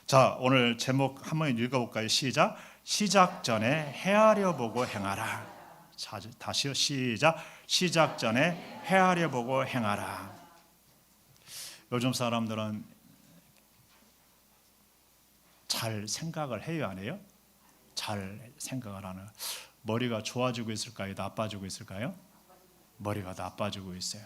자, 오늘 제목 한번 읽어볼까요? 시작. 시작 전에 헤아려 보고 행하라. 자, 다시요. 시작. 시작 전에 헤아려 보고 행하라. 요즘 사람들은 잘 생각을 해요, 안 해요? 잘 생각을 하는. 머리가 좋아지고 있을까요? 나빠지고 있을까요? 머리가 나빠지고 있어요.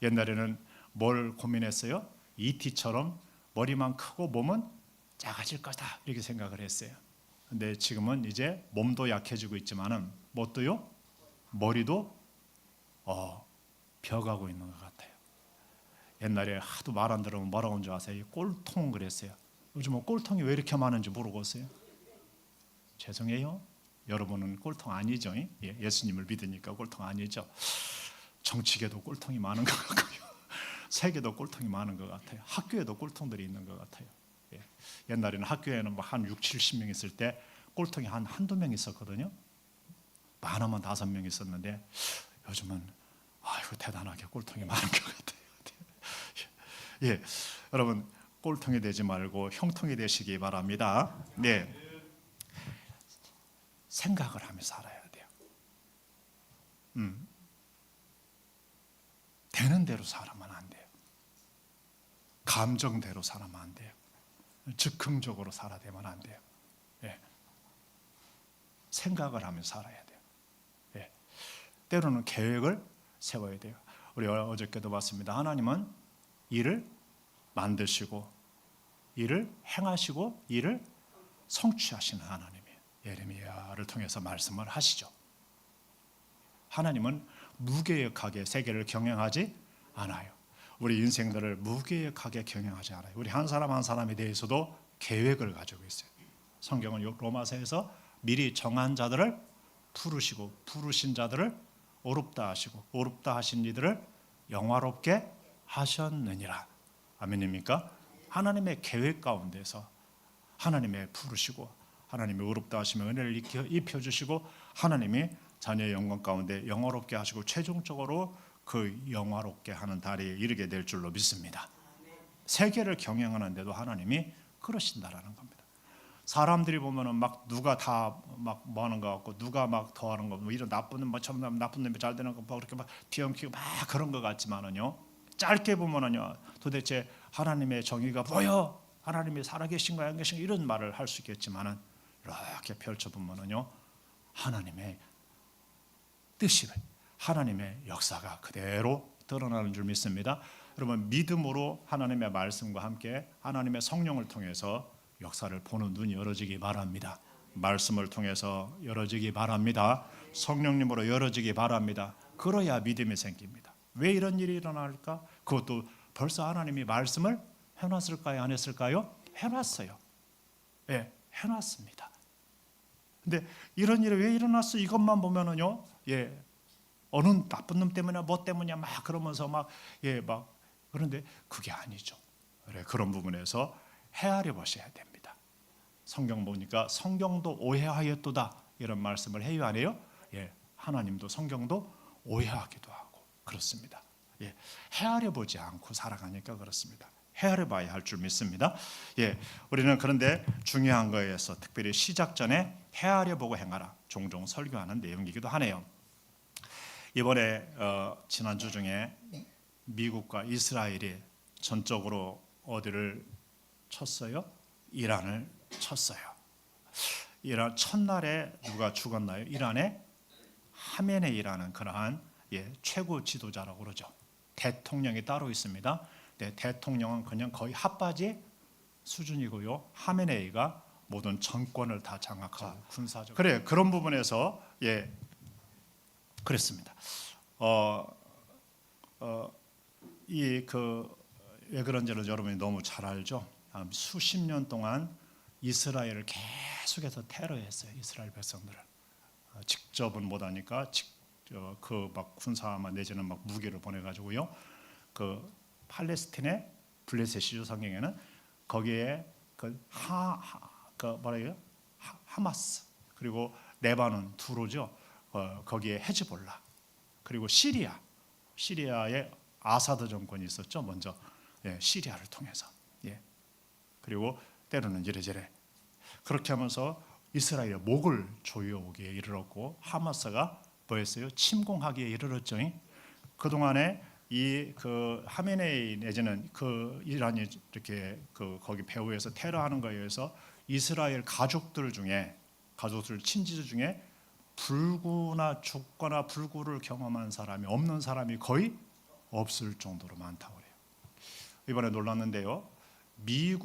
옛날에는 뭘 고민했어요? ET처럼 머리만 크고 몸은 작아질 거다 이렇게 생각을 했어요. 근데 지금은 이제 몸도 약해지고 있지만은 뭣도요? 머리도 벼가고 있는 것 같아요. 옛날에 하도 말 안 들으면 뭐라고 한 줄 아세요? 꼴통 그랬어요. 요즘은 꼴통이 왜 이렇게 많은지 모르겠어요. 죄송해요. 여러분은 꼴통 아니죠? 예수님을 믿으니까 꼴통 아니죠. 정치계도 꼴통이 많은 것 같고요. 세계도 꼴통이 많은 것 같아요. 학교에도 꼴통들이 있는 것 같아요. 옛날에는 학교에는 한 6, 70명 있을 때 꼴통이 한두 명 있었거든요. 많으면 5명 있었는데 요즘은 아이고 대단하게 꼴통이 많은 것 같아요. 예, 여러분 꼴통이 되지 말고 형통이 되시기 바랍니다. 네, 생각을 하며 살아야 돼요. 되는 대로 살아만 안 돼요. 감정대로 살아만 안 돼요. 즉흥적으로 살아야만 안 돼요. 예. 생각을 하며 살아야 돼요. 예. 때로는 계획을 세워야 돼요. 우리 어저께도 봤습니다. 하나님은 일을 만드시고 일을 행하시고 일을 성취하시는 하나님이에요. 예레미야를 통해서 말씀을 하시죠. 하나님은 무계획하게 세계를 경영하지 않아요. 우리 인생들을 무계획하게 경영하지 않아요. 우리 한 사람 한 사람에 대해서도 계획을 가지고 있어요. 성경은 로마서에서 미리 정한 자들을 부르시고 부르신 자들을 어렵다 하시고 어렵다 하신 이들을 영화롭게 하셨느니라. 아멘입니까? 하나님의 계획 가운데서 하나님의 부르시고 하나님의 어렵다 하시면 은혜를 입혀주시고 하나님이 자녀의 영광 가운데 영화롭게 하시고 최종적으로 그 영화롭게 하는 달에 이르게 될 줄로 믿습니다. 세계를 경영하는데도 하나님이 그러신다라는 겁니다. 사람들이 보면은 막 누가 다 막 뭐 하는 것 같고 누가 막 더 하는 거 뭐 이런 나쁜 뭐 처음 나쁜 놈이 잘 되는 거 막 그렇게 막 뒤엉키고 막 그런 것 같지만은요. 짧게 보면은요. 도대체 하나님의 정의가 뭐요? 하나님이 살아계신 거야 안 계신 거 이런 말을 할 수 있겠지만은 이렇게 펼쳐 보면은요. 하나님의 뜻이 하나님의 역사가 그대로 드러나는 줄 믿습니다. 여러분 믿음으로 하나님의 말씀과 함께 하나님의 성령을 통해서 역사를 보는 눈이 열어지기 바랍니다. 말씀을 통해서 열어지기 바랍니다. 성령님으로 열어지기 바랍니다. 그래야 믿음이 생깁니다. 왜 이런 일이 일어날까? 그것도 벌써 하나님이 말씀을 해놨을까요? 안 했을까요? 해놨어요. 예, 해놨습니다. 근데 이런 일이 왜 일어났어? 이것만 보면은요, 예, 어느 나쁜 놈 때문에 뭐 때문이야 막 그러면서 막 그런데 그게 아니죠. 그래, 그런 부분에서 헤아려 보셔야 됩니다. 성경 보니까 성경도 오해하였도다 이런 말씀을 해요 안 해요? 예, 하나님도 성경도 오해하기도 하고 그렇습니다. 예, 헤아려 보지 않고 살아가니까 그렇습니다. 헤아려 봐야 할 줄 믿습니다. 예, 우리는 그런데 중요한 거에서 특별히 시작 전에 헤아려 보고 행하라 종종 설교하는 내용이기도 하네요. 이번에 지난주 중에 미국과 이스라엘이 전적으로 어디를 쳤어요? 이란을 쳤어요. 이란 첫날에 누가 죽었나요? 이란의 하메네이라는 그러한 최고 지도자라고 그러죠. 대통령이 따로 있습니다. 네, 대통령은 그냥 거의 핫바지 수준이고요. 하메네이가 모든 정권을 다 장악하고 군사적. 그래 그런 부분에서 그랬습니다. 왜 그런지를 여러분이 너무 잘 알죠. 수십 년 동안 이스라엘을 계속해서 테러했어요. 이스라엘 백성들을 직접은 못하니까 그 막 군사만 내지는 막 무기를 보내가지고요. 그 팔레스틴의 블레셋이죠. 성경에는 거기에 하마스 그리고 레바논 두로죠. 거기에 헤즈볼라 그리고 시리아의 아사드 정권이 있었죠. 먼저 시리아를 통해서 그리고 때로는 이래저래 그렇게 하면서 이스라엘의 목을 조여오기에 이르렀고 하마스가 뭐였어요? 침공하기에 이르렀죠. 그 동안에 이 그 하메네이 내지는 그 이란이 이렇게 그 거기 배후에서 테러하는 거에 의해서 이스라엘 가족들 친지들 중에 불구나 죽거나 불구를 경험한 사람이 없는 사람이 거의 없을 정도로 많다고 그래요. 이번에 놀랐는데요. 미국의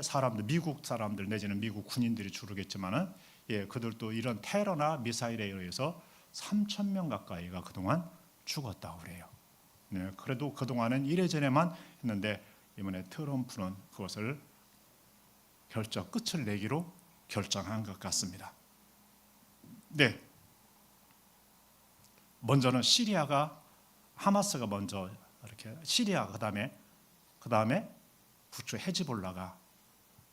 사람들, 미국 사람들 내지는 미국 군인들이 주르겠지만은 그들도 이런 테러나 미사일에 의해서 3,000명 가까이가 그동안 죽었다고 그래요. 네, 그래도 그동안은 이래저래만 했는데 이번에 트럼프는 그것을 끝을 내기로 결정한 것 같습니다. 네, 먼저는 시리아가 하마스가 먼저 이렇게 시리아 그다음에 북쪽 헤즈볼라가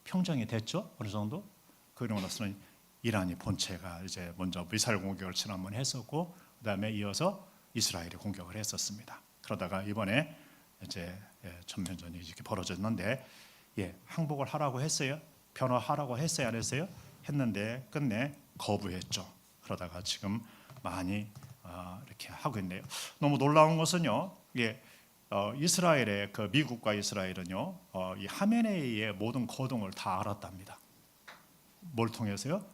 평정이 됐죠. 어느 정도. 그러고 나서는 이란이 본체가 이제 먼저 미사일 공격을 지난번 했었고 그다음에 이어서 이스라엘이 공격을 했었습니다. 그러다가 이번에 이제 전면전이 이렇게 벌어졌는데 항복을 하라고 했어요. 변호하라고 했어요, 안 했어요? 했는데 끝내 거부했죠. 그러다가 지금 많이 이렇게 하고 있네요. 너무 놀라운 것은요. 이스라엘의 그 미국과 이스라엘은요. 이 하메네이의 모든 거동을 다 알았답니다. 뭘 통해서요?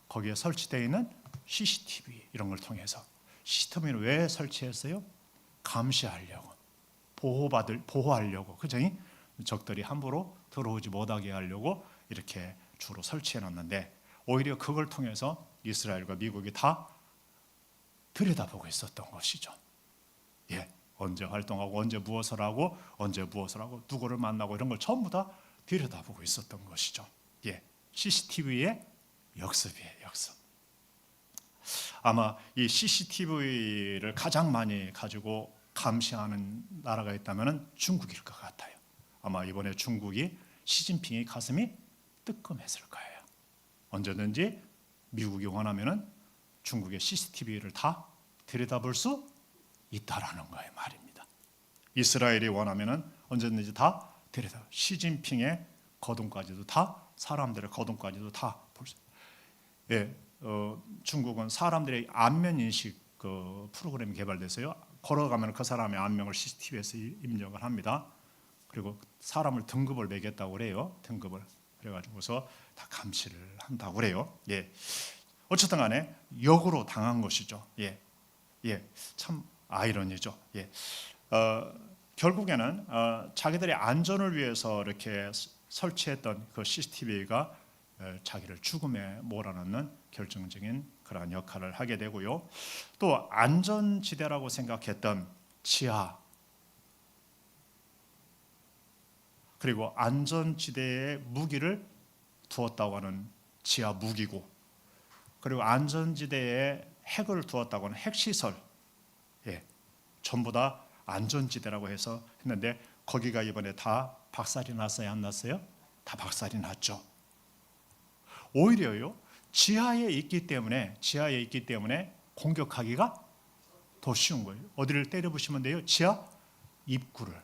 거기에 설치되어 있는 CCTV 이런 걸 통해서. CCTV는 왜 설치했어요? 감시하려고, 보호하려고, 그죠? 적들이 함부로 들어오지 못하게 하려고 이렇게 주로 설치해놨는데 오히려 그걸 통해서 이스라엘과 미국이 다 들여다보고 있었던 것이죠. 언제 활동하고 언제 무엇을 하고 누구를 만나고 이런 걸 전부 다 들여다보고 있었던 것이죠. CCTV의 역습이에요, 역습. 아마 이 CCTV를 가장 많이 가지고 감시하는 나라가 있다면 중국일 것 같아요. 아마 이번에 중국이 시진핑의 가슴이 뜨끔했을 거예요. 언제든지 미국이 원하면은 중국의 CCTV를 다 들여다볼 수 있다라는 거예요, 말입니다. 이스라엘이 원하면은 언제든지 다 시진핑의 거동까지도 다 사람들의 거동까지도 다 볼 수. 중국은 사람들의 안면 인식 그 프로그램이 개발돼서요. 걸어가면 그 사람의 안면을 CCTV에서 입력을 합니다. 그리고 사람을 등급을 매겼다고 그래요. 등급을 그래가지고서 다 감시를 한다고 그래요. 어쨌든 간에 역으로 당한 것이죠. 참 아이러니죠. 결국에는 자기들의 안전을 위해서 이렇게 설치했던 그 CCTV가 자기를 죽음에 몰아넣는 결정적인 그러한 역할을 하게 되고요. 또 안전지대라고 생각했던 지하 그리고 안전지대에 무기를 두었다고 하는 지하 무기고 그리고 안전지대에 핵을 두었다고 하는 핵시설 전부 다 안전지대라고 해서 했는데 거기가 이번에 다 박살이 났어요, 안 났어요? 다 박살이 났죠. 오히려요 지하에 있기 때문에 공격하기가 더 쉬운 거예요. 어디를 때려부시면 돼요? 지하 입구를.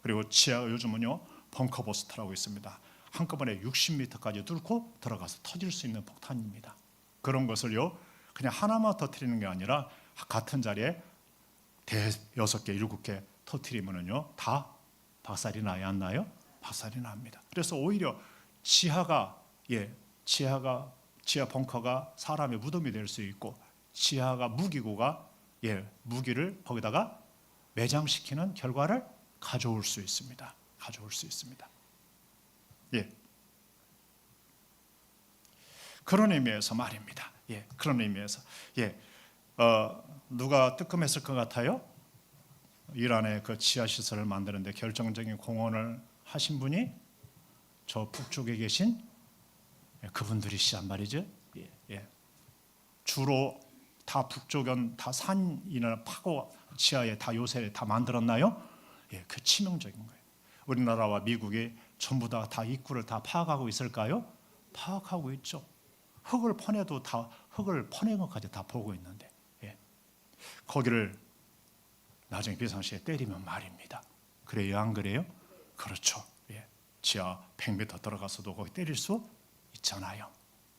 그리고 지하 요즘은요 벙커버스터라고 있습니다. 한꺼번에 60m까지 뚫고 들어가서 터질 수 있는 폭탄입니다. 그런 것을요 그냥 하나만 터뜨리는 게 아니라 같은 자리에 6개, 7개 터뜨리면은요 다 박살이 나야 안 나요? 박살이 납니다. 그래서 오히려 지하 벙커가 사람의 무덤이 될 수 있고 지하가 무기고가 무기를 거기다가 매장시키는 결과를 가져올 수 있습니다. 그런 의미에서 말입니다. 그런 의미에서 누가 뜨끔했을 것 같아요? 이란의 그 지하 시설을 만드는데 결정적인 공헌을 하신 분이 저 북쪽에 계신 그분들이시란 말이죠. 주로 다 북쪽은 다 산이나 파고 지하에 다 요새 다 만들었나요? 그 치명적인 거예요. 우리나라와 미국이 전부 다 입구를 다 파악하고 있을까요? 파악하고 있죠. 흙을 퍼내도 다 흙을 퍼낸 것까지 다 보고 있는데 거기를 나중에 비상시에 때리면 말입니다. 그래요, 안 그래요? 그렇죠. 예. 지하 100m 들어가서도 거기 때릴 수 있잖아요.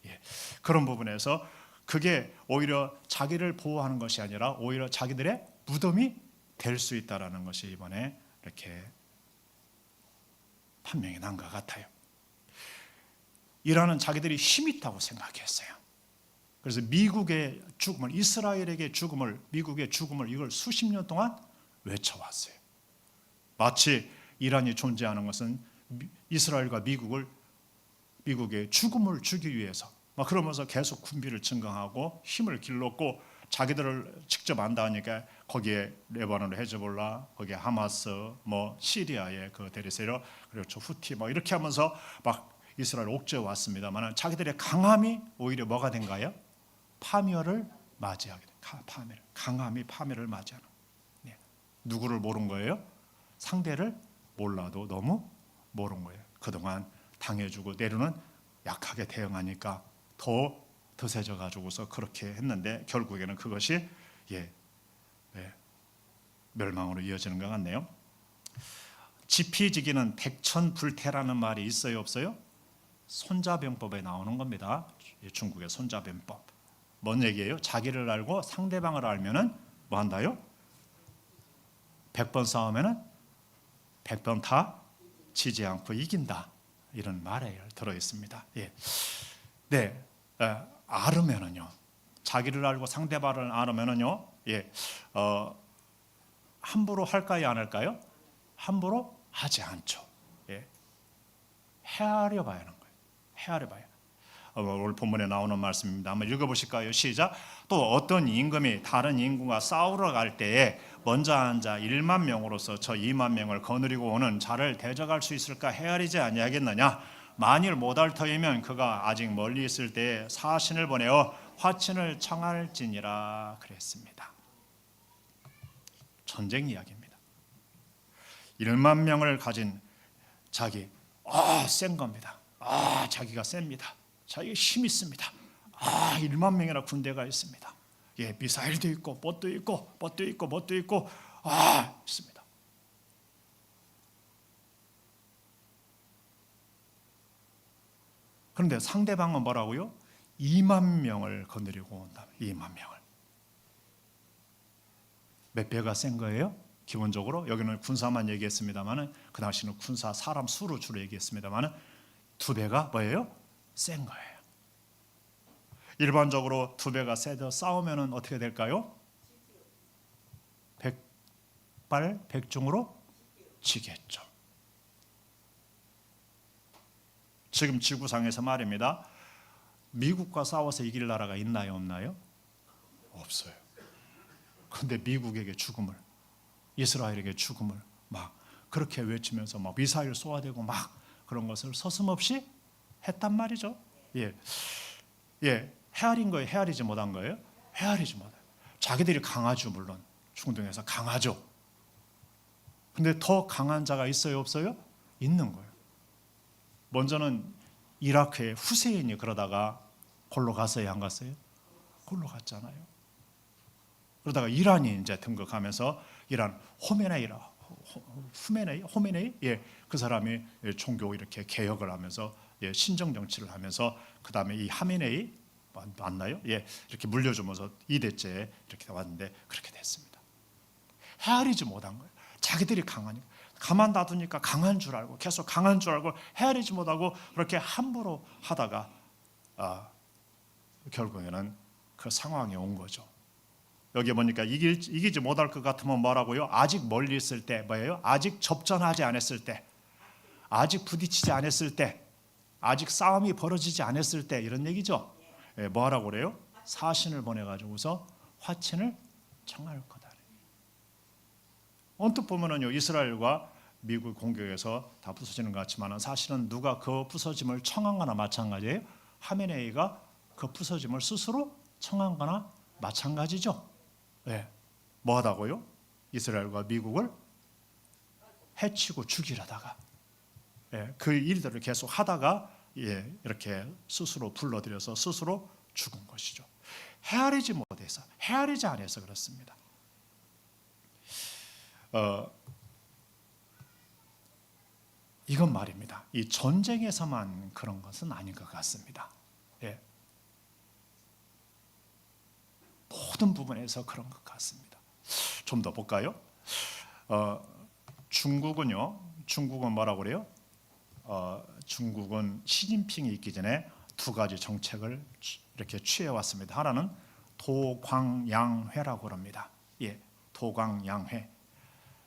예. 그런 부분에서 그게 오히려 자기를 보호하는 것이 아니라 오히려 자기들의 무덤이 될 수 있다라는 것이 이번에 이렇게 판명이 난 것 같아요. 이란은 자기들이 힘 있다고 생각했어요. 그래서 미국의 죽음을, 이스라엘에게 죽음을, 미국의 죽음을 이걸 수십 년 동안 외쳐왔어요. 마치 이란이 존재하는 것은 이스라엘과 미국의 죽음을 주기 위해서 막 그러면서 계속 군비를 증강하고 힘을 길렀고, 자기들을 직접 안다니까 거기에 레바논의 헤즈볼라, 거기에 하마스, 뭐 시리아의 그 대리세력, 그리고 저 후티 뭐 이렇게 하면서 막 이스라엘 옥죄어 왔습니다만, 자기들의 강함이 오히려 뭐가 된가요? 파멸을 맞이하게 돼. 강함이 파멸을 맞이하는. 네. 누구를 모른 거예요? 상대를 몰라도 너무 모른 거예요. 그동안 당해주고 내려는 약하게 대응하니까 더 드세져 가지고서 그렇게 했는데 결국에는 그것이 멸망으로 이어지는 것 같네요. 지피지기는 백천불태라는 말이 있어요, 없어요? 손자병법에 나오는 겁니다. 중국의 손자병법. 뭔 얘기예요? 자기를 알고 상대방을 알면은 뭐 한다요? 100번 싸우면은 100번 다 지지 않고 이긴다. 이런 말에 들어 있습니다. 예. 네. 알으면은요. 자기를 알고 상대방을 알으면은요. 예. 함부로 할까요, 안 할까요? 함부로 하지 않죠. 예. 헤아려 봐야 하는 거예요. 헤아려 봐야. 오늘 본문에 나오는 말씀입니다. 한번 읽어보실까요? 시작. 또 어떤 임금이 다른 임금과 싸우러 갈 때에 먼저 앉아 1만 명으로서 저 2만 명을 거느리고 오는 자를 대적할 수 있을까 헤아리지 아니하겠느냐. 만일 못할 터이면 그가 아직 멀리 있을 때에 사신을 보내어 화친을 청할지니라 그랬습니다. 전쟁 이야기입니다. 1만 명을 가진 자기, 센 겁니다. 자기가 셉니다. 자기가 힘 있습니다. 1만 명이나 군대가 있습니다. 예, 미사일도 있고 뭣도 있고 있습니다. 그런데 상대방은 뭐라고요? 2만 명을 거느리고 온다. 2만 명을. 몇 배가 센 거예요? 기본적으로 여기는 군사만 얘기했습니다만은 그 당시는 군사 사람 수로 주로 얘기했습니다만은 2배가 뭐예요? 센 거예요. 일반적으로 2배가 세져 싸우면은 어떻게 될까요? 백발백중으로 지겠죠. 지금 지구상에서 말입니다. 미국과 싸워서 이길 나라가 있나요, 없나요? 없어요. 그런데 미국에게 죽음을, 이스라엘에게 죽음을 막 그렇게 외치면서 막 미사일 쏘아대고 막 그런 것을 서슴없이 했단 말이죠. 헤아린 거예요, 헤아리지 못한 거예요? 헤아리지 못해요. 자기들이 강하죠, 물론 중동에서 강하죠. 근데 더 강한 자가 있어요, 없어요? 있는 거예요. 먼저는 이라크의 후세인이 그러다가 골로 갔어요, 안 갔어요? 골로 갔잖아요. 그러다가 이란이 이제 등극하면서 이란 호메네이, 그 사람이 종교 이렇게 개혁을 하면서 신정 정치를 하면서 그 다음에 이 하메네이 맞나요? 이렇게 물려주면서 2대째 이렇게 왔는데 그렇게 됐습니다. 헤아리지 못한 거예요. 자기들이 강하니까. 가만 놔두니까 강한 줄 알고 계속 강한 줄 알고 헤아리지 못하고 그렇게 함부로 하다가 결국에는 그 상황이 온 거죠. 여기 보니까 이기지 못할 것 같으면 뭐라고요? 아직 멀리 있을 때 뭐예요? 아직 접전하지 않았을 때, 아직 부딪히지 않았을 때, 아직 싸움이 벌어지지 않았을 때 이런 얘기죠. 뭐하라고 그래요? 사신을 보내가지고서 화친을 청할 거다. 언뜻 보면은요, 이스라엘과 미국 공격에서 다 부서지는 것 같지만 사실은 누가 그 부서짐을 청한 거나 마찬가지예요. 하메네이가 그 부서짐을 스스로 청한 거나 마찬가지죠. 뭐 하다고요? 이스라엘과 미국을 해치고 죽이려다가 그 일들을 계속 하다가 이렇게 스스로 불러들여서 스스로 죽은 것이죠. 헤아리지 못해서, 헤아리지 않아서 그렇습니다. 이건 말입니다. 이 전쟁에서만 그런 것은 아닌 것 같습니다. 예. 모든 부분에서 그런 것 같습니다. 좀 더 볼까요? 중국은 뭐라고 그래요? 중국은 시진핑이 있기 전에 두 가지 정책을 이렇게 취해왔습니다. 하나는 도광양회라고 합니다. 예, 도광양회.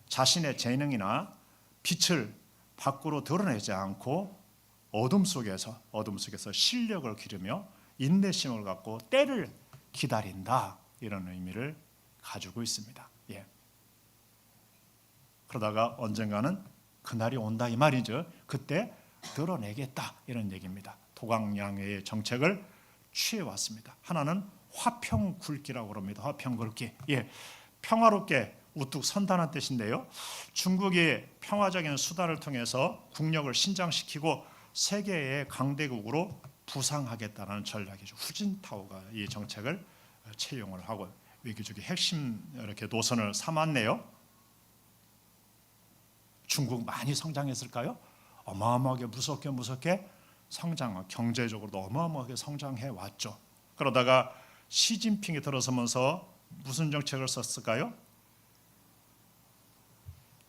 자신의 재능이나 빛을 밖으로 드러내지 않고 어둠 속에서 실력을 기르며 인내심을 갖고 때를 기다린다, 이런 의미를 가지고 있습니다. 예. 그러다가 언젠가는 그날이 온다, 이 말이죠. 그때 드러내겠다, 이런 얘기입니다. 도광양회의 정책을 취해왔습니다. 하나는 화평 굵기라고 합니다. 화평 굵기. 예, 평화롭게 우뚝 선다는 뜻인데요. 중국이 평화적인 수단을 통해서 국력을 신장시키고 세계의 강대국으로 부상하겠다는 전략이죠. 후진타오가 이 정책을 채용을 하고 외교적인 핵심 이렇게 노선을 삼았네요. 중국 많이 성장했을까요? 어마어마하게 무섭게 성장, 경제적으로도 어마어마하게 성장해 왔죠. 그러다가 시진핑이 들어서면서 무슨 정책을 썼을까요?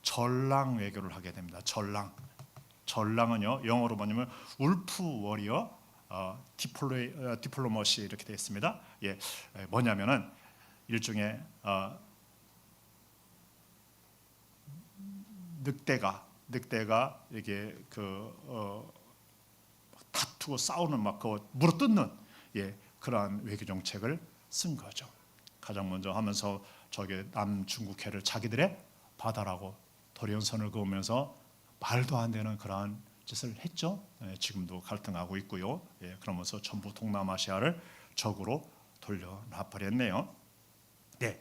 전랑 외교를 하게 됩니다. 전랑은요, 영어로 뭐냐면 울프 워리어 디플로머시 이렇게 되어 있습니다. 예, 뭐냐면은 일종의 늑대가 이게 다투고 싸우는 막 물어뜯는, 예, 그러한 외교 정책을 쓴 거죠. 가장 먼저 하면서 저게 남중국해를 자기들의 바다라고 도리언선을 그으면서 말도 안 되는 그러한 짓을 했죠. 예, 지금도 갈등하고 있고요. 예, 그러면서 전부 동남아시아를 적으로 돌려놔버렸네요. 네,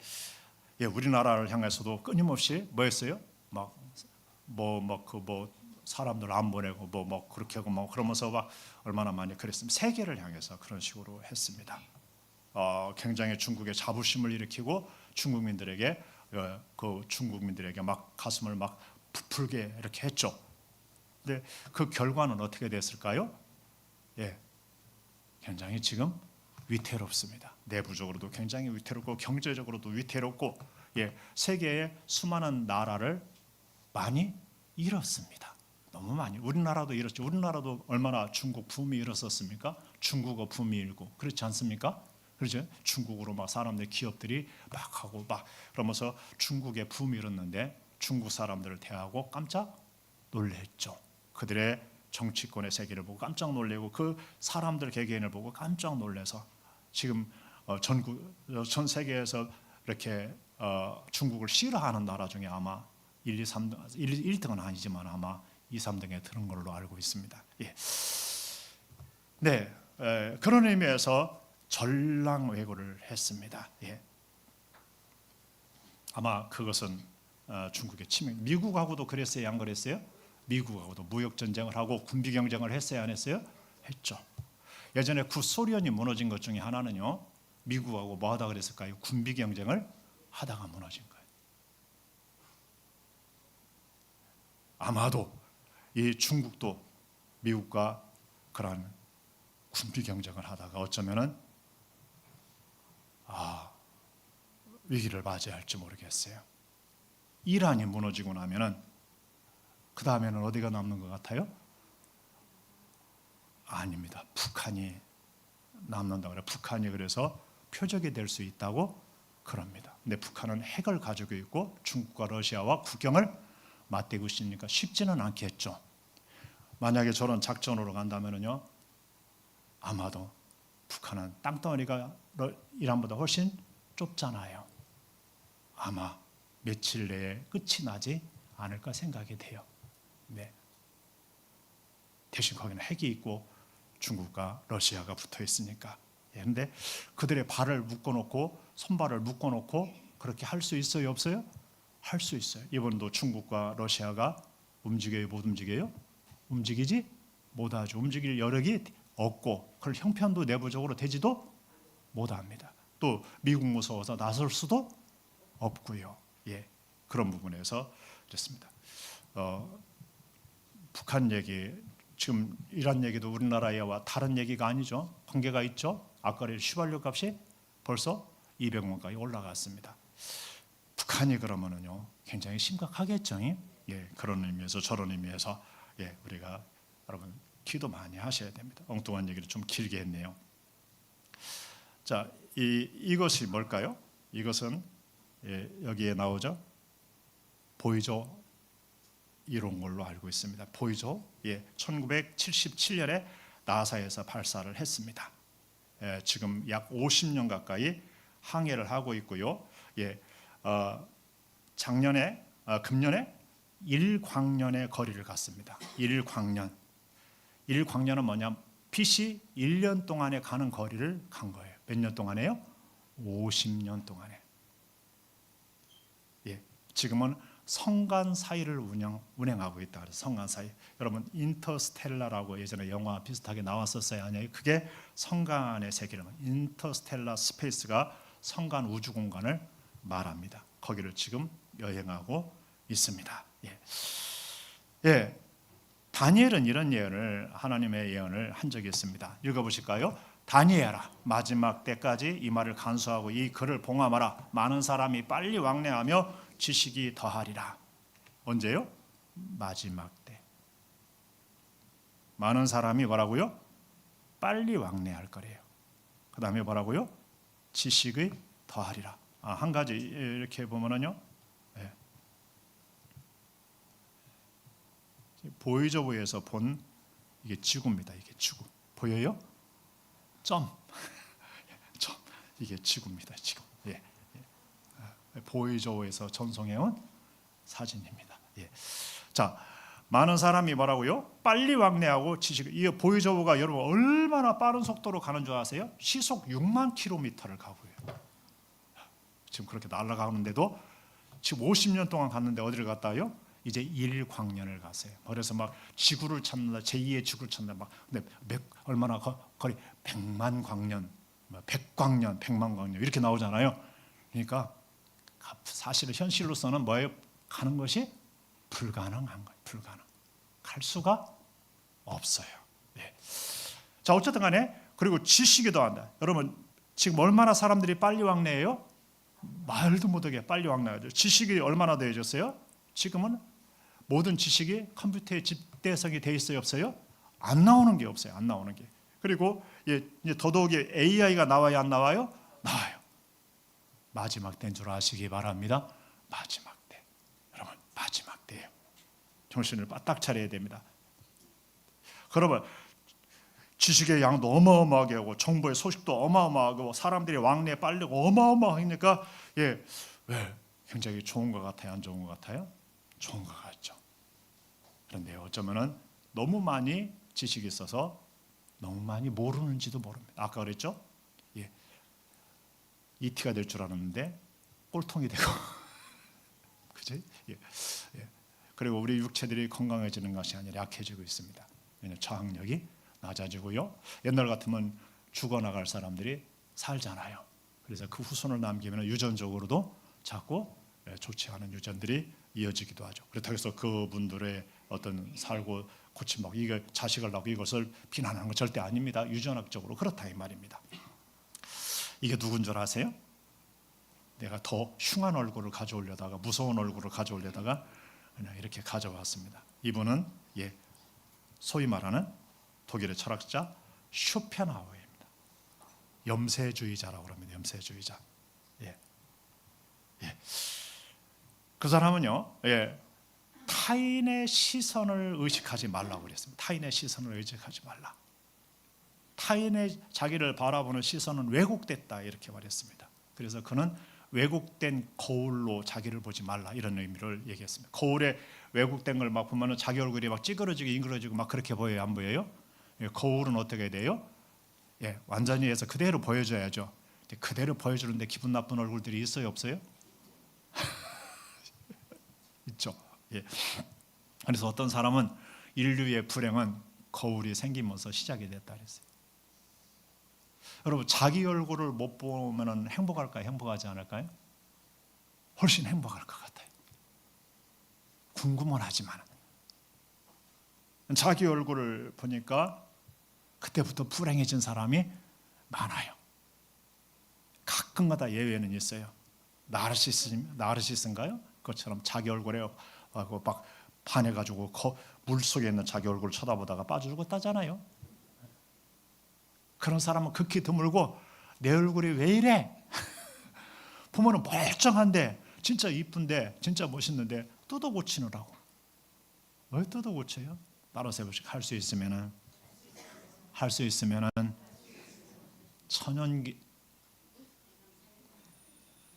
예, 우리나라를 향해서도 끊임없이 뭐했어요? 사람들 안 보내고 그렇게 하고 그러면서 막 얼마나 많이 그랬습니다. 세계를 향해서 그런 식으로 했습니다. 굉장히 중국의 자부심을 일으키고 중국민들에게 막 가슴을 막 부풀게 이렇게 했죠. 근데 그 결과는 어떻게 됐을까요? 예, 굉장히 지금 위태롭습니다. 내부적으로도 굉장히 위태롭고 경제적으로도 위태롭고, 예, 세계의 수많은 나라를 많이 잃었습니다. 너무 많이. 우리나라도 잃었죠. 우리나라도 얼마나 중국 붐이 일었었습니까? 중국어 붐이 일고, 그렇지 않습니까? 그렇죠? 중국으로 막 사람들, 기업들이 막 하고 막 그러면서 중국의 붐이 일었는데 중국 사람들을 대하고 깜짝 놀랬죠. 그들의 정치권의 세계를 보고 깜짝 놀래고 그 사람들 개개인을 보고 깜짝 놀래서 지금 전 세계에서 이렇게 중국을 싫어하는 나라 중에 아마 1, 2, 3등, 1등은 아니지만 아마 2, 3등에 드는 걸로 알고 있습니다. 예. 네, 그런 의미에서 전랑 외교를 했습니다. 예. 아마 그것은 중국의 치명. 미국하고도 그랬어요, 안 그랬어요? 미국하고도 무역 전쟁을 하고 군비 경쟁을 했어요, 안 했어요? 했죠. 예전에 구소련이 무너진 것 중에 하나는요, 미국하고 뭐 하다 그랬을까요? 군비 경쟁을 하다가 무너진 거예요. 아마도 이 중국도 미국과 그러한 군비 경쟁을 하다가 어쩌면은 위기를 맞이할지 모르겠어요. 이란이 무너지고 나면은 그 다음에는 어디가 남는 것 같아요? 아닙니다. 북한이 남는다 그래요. 북한이 그래서 표적이 될 수 있다고 그럽니다. 근데 북한은 핵을 가지고 있고 중국과 러시아와 국경을 맞대고 있으니까 쉽지는 않겠죠. 만약에 저런 작전으로 간다면요, 아마도 북한은 땅덩어리가 이란보다 훨씬 좁잖아요. 아마 며칠 내에 끝이 나지 않을까 생각이 돼요. 네. 대신 거기는 핵이 있고 중국과 러시아가 붙어 있으니까. 그런데 그들의 발을 묶어놓고 손발을 묶어놓고 그렇게 할 수 있어요, 없어요? 할 수 있어요. 이번도 중국과 러시아가 움직여요, 못 움직여요? 움직이지 못하죠. 움직일 여력이 없고 그걸 형편도 내부적으로 되지도 못합니다. 또 미국 무서워서 나설 수도 없고요. 예, 그런 부분에서 그렇습니다. 북한 얘기, 지금 이란 얘기도 우리나라와 다른 얘기가 아니죠. 관계가 있죠. 아까 휘발유 값이 벌써 200원까지 올라갔습니다. 북한이 그러면은요 굉장히 심각하겠죠. 예, 그런 의미에서 저런 의미에서 예, 우리가 여러분 기도 많이 하셔야 됩니다. 엉뚱한 얘기를 좀 길게 했네요. 자, 이것이 뭘까요? 이것은 예, 여기에 나오죠. 보이조 이런 걸로 알고 있습니다. 보이조, 예, 1977년에 나사에서 발사를 했습니다. 예, 지금 약 50년 가까이 항해를 하고 있고요. 예, 작년에, 금년에 1광년의 거리를 갔습니다. 1광년. 1광년은 뭐냐? 빛이 1년 동안에 가는 거리를 간 거예요. 몇 년 동안에요? 50년 동안에. 예, 지금은 성간 사이를 운행하고 있다. 그래서 성간 사이. 여러분 인터스텔라라고 예전에 영화 비슷하게 나왔었어요. 아니에요? 그게 성간의 세계를 인터스텔라 스페이스가 성간 우주 공간을 말합니다. 거기를 지금 여행하고 있습니다. 예. 예. 다니엘은 이런 예언을 하나님의 예언을 한 적이 있습니다. 읽어보실까요? 다니엘아, 마지막 때까지 이 말을 간수하고 이 글을 봉함하라. 많은 사람이 빨리 왕래하며 지식이 더하리라. 언제요? 마지막 때. 많은 사람이 뭐라고요? 빨리 왕래할 거래요. 그 다음에 뭐라고요? 지식이 더하리라. 한 가지 이렇게 보면은요. 네. 보이저브에서 본 이게 지구입니다. 이게 지구 보여요? 점. 이게 지구입니다. 지구. 예. 보이저브에서 전송해온 사진입니다. 예. 자, 많은 사람이 뭐라고요? 빨리 왕래하고 지식. 이 보이저브가 여러분 얼마나 빠른 속도로 가는 줄 아세요? 시속 6만 킬로미터를 가고요. 지금 그렇게 날아가는데도 지금 50년 동안 갔는데 어디를 갔다요? 이제 1광년을 갔어요. 그래서 막 지구를 찾는다, 제2의 지구를 찾는다. 막 근데 얼마나 거리 100만 광년, 100광년, 100만 광년 이렇게 나오잖아요. 그러니까 사실은 현실로서는 뭐예요? 가는 것이 불가능한 거예요. 불가능. 갈 수가 없어요. 예. 자, 어쨌든 간에 그리고 지식이 더한다. 여러분 지금 얼마나 사람들이 빨리 왕래해요? 말도 못하게 빨리 왕래하죠. 지식이 얼마나 더해졌어요? 지금은 모든 지식이 컴퓨터에 집대성이 돼 있어요, 없어요? 안 나오는 게 없어요. 안 나오는 게. 그리고 이제 더더욱이 AI가 나와요, 안 나와요? 나와요. 마지막 때인 줄 아시기 바랍니다. 마지막 때. 여러분 마지막 때예요. 정신을 바짝 차려야 됩니다. 그러면 지식의 양도 어마어마하게 하고 정보의 소식도 어마어마하고 사람들이 왕래에 빨리고 어마어마하니까 예, 왜 굉장히 좋은 것 같아요? 안 좋은 것 같아요? 좋은 것 같죠. 그런데 어쩌면은 너무 많이 지식이 있어서 너무 많이 모르는지도 모릅니다. 아까 그랬죠? 예, ET가 될 줄 알았는데 꼴통이 되고, 그지? 예, 예. 그리고 우리 육체들이 건강해지는 것이 아니라 약해지고 있습니다. 왜냐하면 저항력이 낮아지고요. 옛날 같으면 죽어나갈 사람들이 살잖아요. 그래서 그 후손을 남기면 유전적으로도 자꾸 좋지 않은 유전들이 이어지기도 하죠. 그렇다고 해서 그분들의 어떤 살고 고침하고 이거 자식을 낳고 이것을 비난하는 건 절대 아닙니다. 유전학적으로 그렇다 이 말입니다. 이게 누군 줄 아세요? 내가 더 흉한 얼굴을 가져오려다가 무서운 얼굴을 가져오려다가 그냥 이렇게 가져왔습니다. 이분은 예, 소위 말하는 독일의 철학자 쇼펜하우어입니다. 염세주의자라고 합니다. 염세주의자. 예. 예. 그 사람은요, 예, 타인의 시선을 의식하지 말라고 그랬습니다. 타인의 시선을 의식하지 말라. 타인의 자기를 바라보는 시선은 왜곡됐다 이렇게 말했습니다. 그래서 그는 왜곡된 거울로 자기를 보지 말라 이런 의미를 얘기했습니다. 거울에 왜곡된 걸 막 보면은 자기 얼굴이 막 찌그러지고 잉그러지고 막 그렇게 보여요, 안 보여요? 예, 거울은 어떻게 돼요? 예, 완전히 해서 그대로 보여줘야죠. 그대로 보여주는데 기분 나쁜 얼굴들이 있어요, 없어요? 있죠. 예. 그래서 어떤 사람은 인류의 불행은 거울이 생기면서 시작이 됐다 그랬어요. 여러분 자기 얼굴을 못 보면 행복할까요? 행복하지 않을까요? 훨씬 행복할 것 같아요. 궁금은 하지만 자기 얼굴을 보니까 그때부터 불행해진 사람이 많아요. 가끔가다 예외는 있어요. 나르시스인가요? 그것처럼 자기 얼굴에 막 반해가지고 물속에 있는 자기 얼굴을 쳐다보다가 빠져 죽었다잖아요. 그런 사람은 극히 드물고 내 얼굴이 왜 이래? 보면은 멀쩡한데 진짜 이쁜데 진짜 멋있는데 뜯어 고치느라고. 왜 뜯어 고쳐요? 따로 세우씩 할 수 있으면은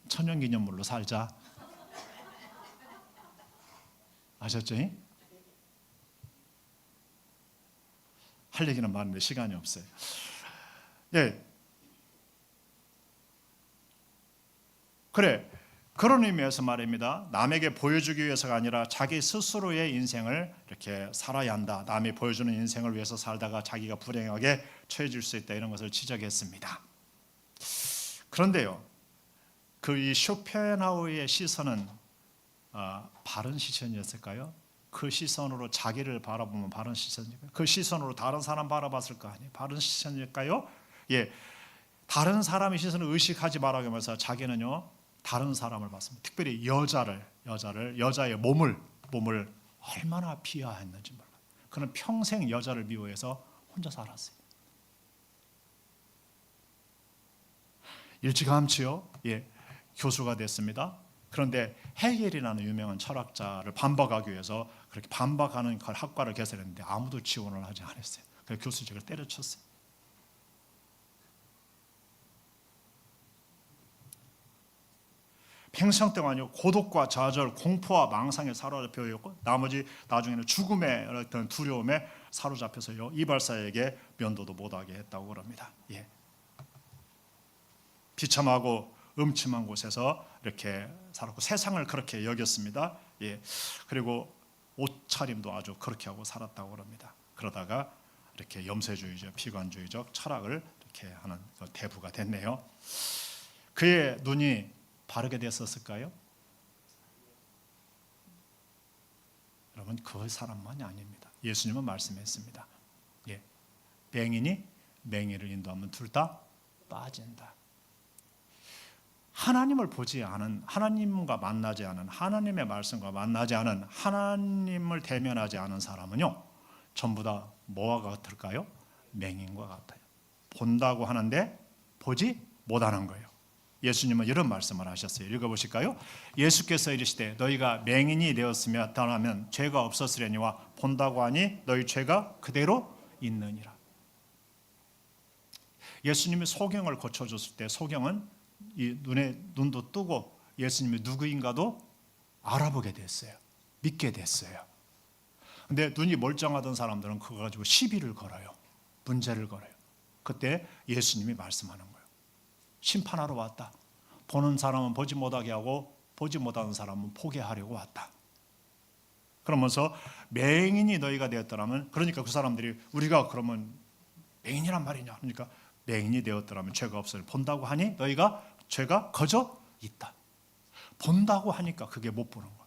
천연기념물로 살자. 아셨죠? 할 얘기는 많은데 시간이 없어요. 예. 그래. 그런 의미에서 말입니다. 남에게 보여주기 위해서가 아니라 자기 스스로의 인생을 이렇게 살아야 한다. 남이 보여주는 인생을 위해서 살다가 자기가 불행하게 처해질 수 있다. 이런 것을 지적했습니다. 그런데요, 그 이 쇼펜하우어의 시선은 바른 시선이었을까요? 그 시선으로 자기를 바라보면 바른 시선일까요? 그 시선으로 다른 사람 바라봤을 거 아니에요? 바른 시선일까요? 예, 다른 사람의 시선을 의식하지 말라고 하면서 자기는요 다른 사람을 봤습니다. 특별히 여자의 몸을 얼마나 비하했는지 몰라요. 그는 평생 여자를 미워해서 혼자 살았어요. 일찌감치요, 예, 교수가 됐습니다. 그런데 헤겔이라는 유명한 철학자를 반박하기 위해서 그렇게 반박하는 학과를 개설했는데 아무도 지원을 하지 않았어요. 그래서 교수직을 때려쳤어요. 평생 동안요 고독과 좌절, 공포와 망상에 사로잡혀 있고 나중에는 죽음의 어떤 두려움에 사로잡혀서요 이발사에게 면도도 못하게 했다고 그럽니다. 예. 비참하고 음침한 곳에서 이렇게 살았고 세상을 그렇게 여겼습니다. 예. 그리고 옷차림도 아주 그렇게 하고 살았다고 그럽니다. 그러다가 이렇게 염세주의적, 비관주의적 철학을 이렇게 하는 대부가 됐네요. 그의 눈이 바르게 됐었을까요? 여러분 그 사람만이 아닙니다. 예수님은 말씀했습니다. 예. 맹인이 맹인을 인도하면 둘 다 빠진다. 하나님을 보지 않은, 하나님과 만나지 않은, 하나님의 말씀과 만나지 않은, 하나님을 대면하지 않은 사람은요 전부 다 뭐와 같을까요? 맹인과 같아요. 본다고 하는데 보지 못하는 거예요. 예수님은 이런 말씀을 하셨어요. 읽어보실까요? 예수께서 이르시되 너희가 맹인이 되었으면 떠나면 죄가 없었으려니와 본다고 하니 너희 죄가 그대로 있느니라. 예수님이 소경을 고쳐줬을 때 소경은 이 눈도 뜨고 예수님이 누구인가도 알아보게 됐어요. 믿게 됐어요. 근데 눈이 멀쩡하던 사람들은 그거 가지고 시비를 걸어요. 문제를 걸어요. 그때 예수님이 말씀하는 거예요. 심판하러 왔다. 보는 사람은 보지 못하게 하고 보지 못하는 사람은 포기하려고 왔다. 그러면서 맹인이 너희가 되었더라면, 그러니까 그 사람들이 우리가 그러면 맹인이란 말이냐? 그러니까 맹인이 되었더라면 죄가 없어요. 본다고 하니 너희가 죄가 거저 있다. 본다고 하니까 그게 못 보는 거예요.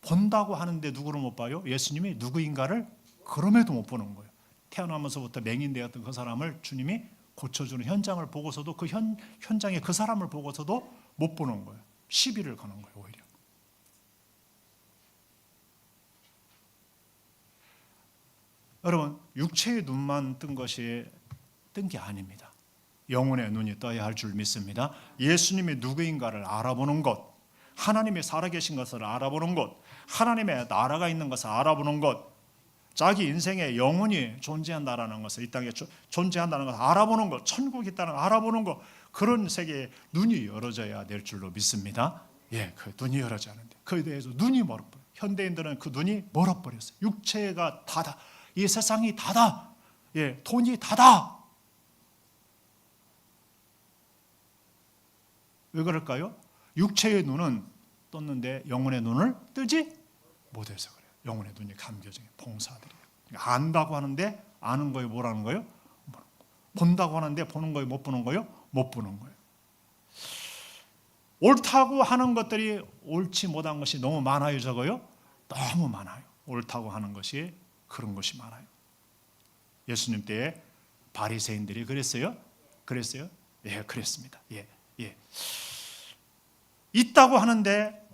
본다고 하는데 누구를 못 봐요? 예수님이 누구인가를 그럼에도 못 보는 거예요. 태어나면서부터 맹인 되었던 그 사람을 주님이 고쳐주는 현장을 보고서도 그 현장에 그 사람을 보고서도 못 보는 거예요. 시비를 거는 거예요. 오히려. 여러분 육체의 눈만 뜬 게 아닙니다. 영혼의 눈이 떠야 할 줄 믿습니다. 예수님이 누구인가를 알아보는 것, 하나님이 살아계신 것을 알아보는 것, 하나님의 나라가 있는 것을 알아보는 것, 자기 인생에 영혼이 존재한다는 것을, 이 땅에 존재한다는 것을 알아보는 것, 천국이 있다는 걸 알아보는 것, 그런 세계에 눈이 열어져야 될 줄로 믿습니다. 예, 그 눈이 열어지 않은데 그에 대해서 눈이 멀어버려요. 현대인들은 그 눈이 멀어버렸어요. 육체가 다다, 이 세상이 다다, 예, 돈이 다다. 왜 그럴까요? 육체의 눈은 떴는데 영혼의 눈을 뜨지 못해서 그래요. 영혼의 눈이 감겨진 봉사들이에요. 안다고 하는데 아는 거예요? 뭐라는 거예요? 본다고 하는데 보는 거예요? 못 보는 거예요? 못 보는 거예요. 옳다고 하는 것들이 옳지 못한 것이 너무 많아요, 적어요? 너무 많아요. 옳다고 하는 것이 그런 것이 많아요. 예수님 때에 바리새인들이 그랬어요? 그랬어요? 예, 그랬습니다. 예, 예. 있다고 하는데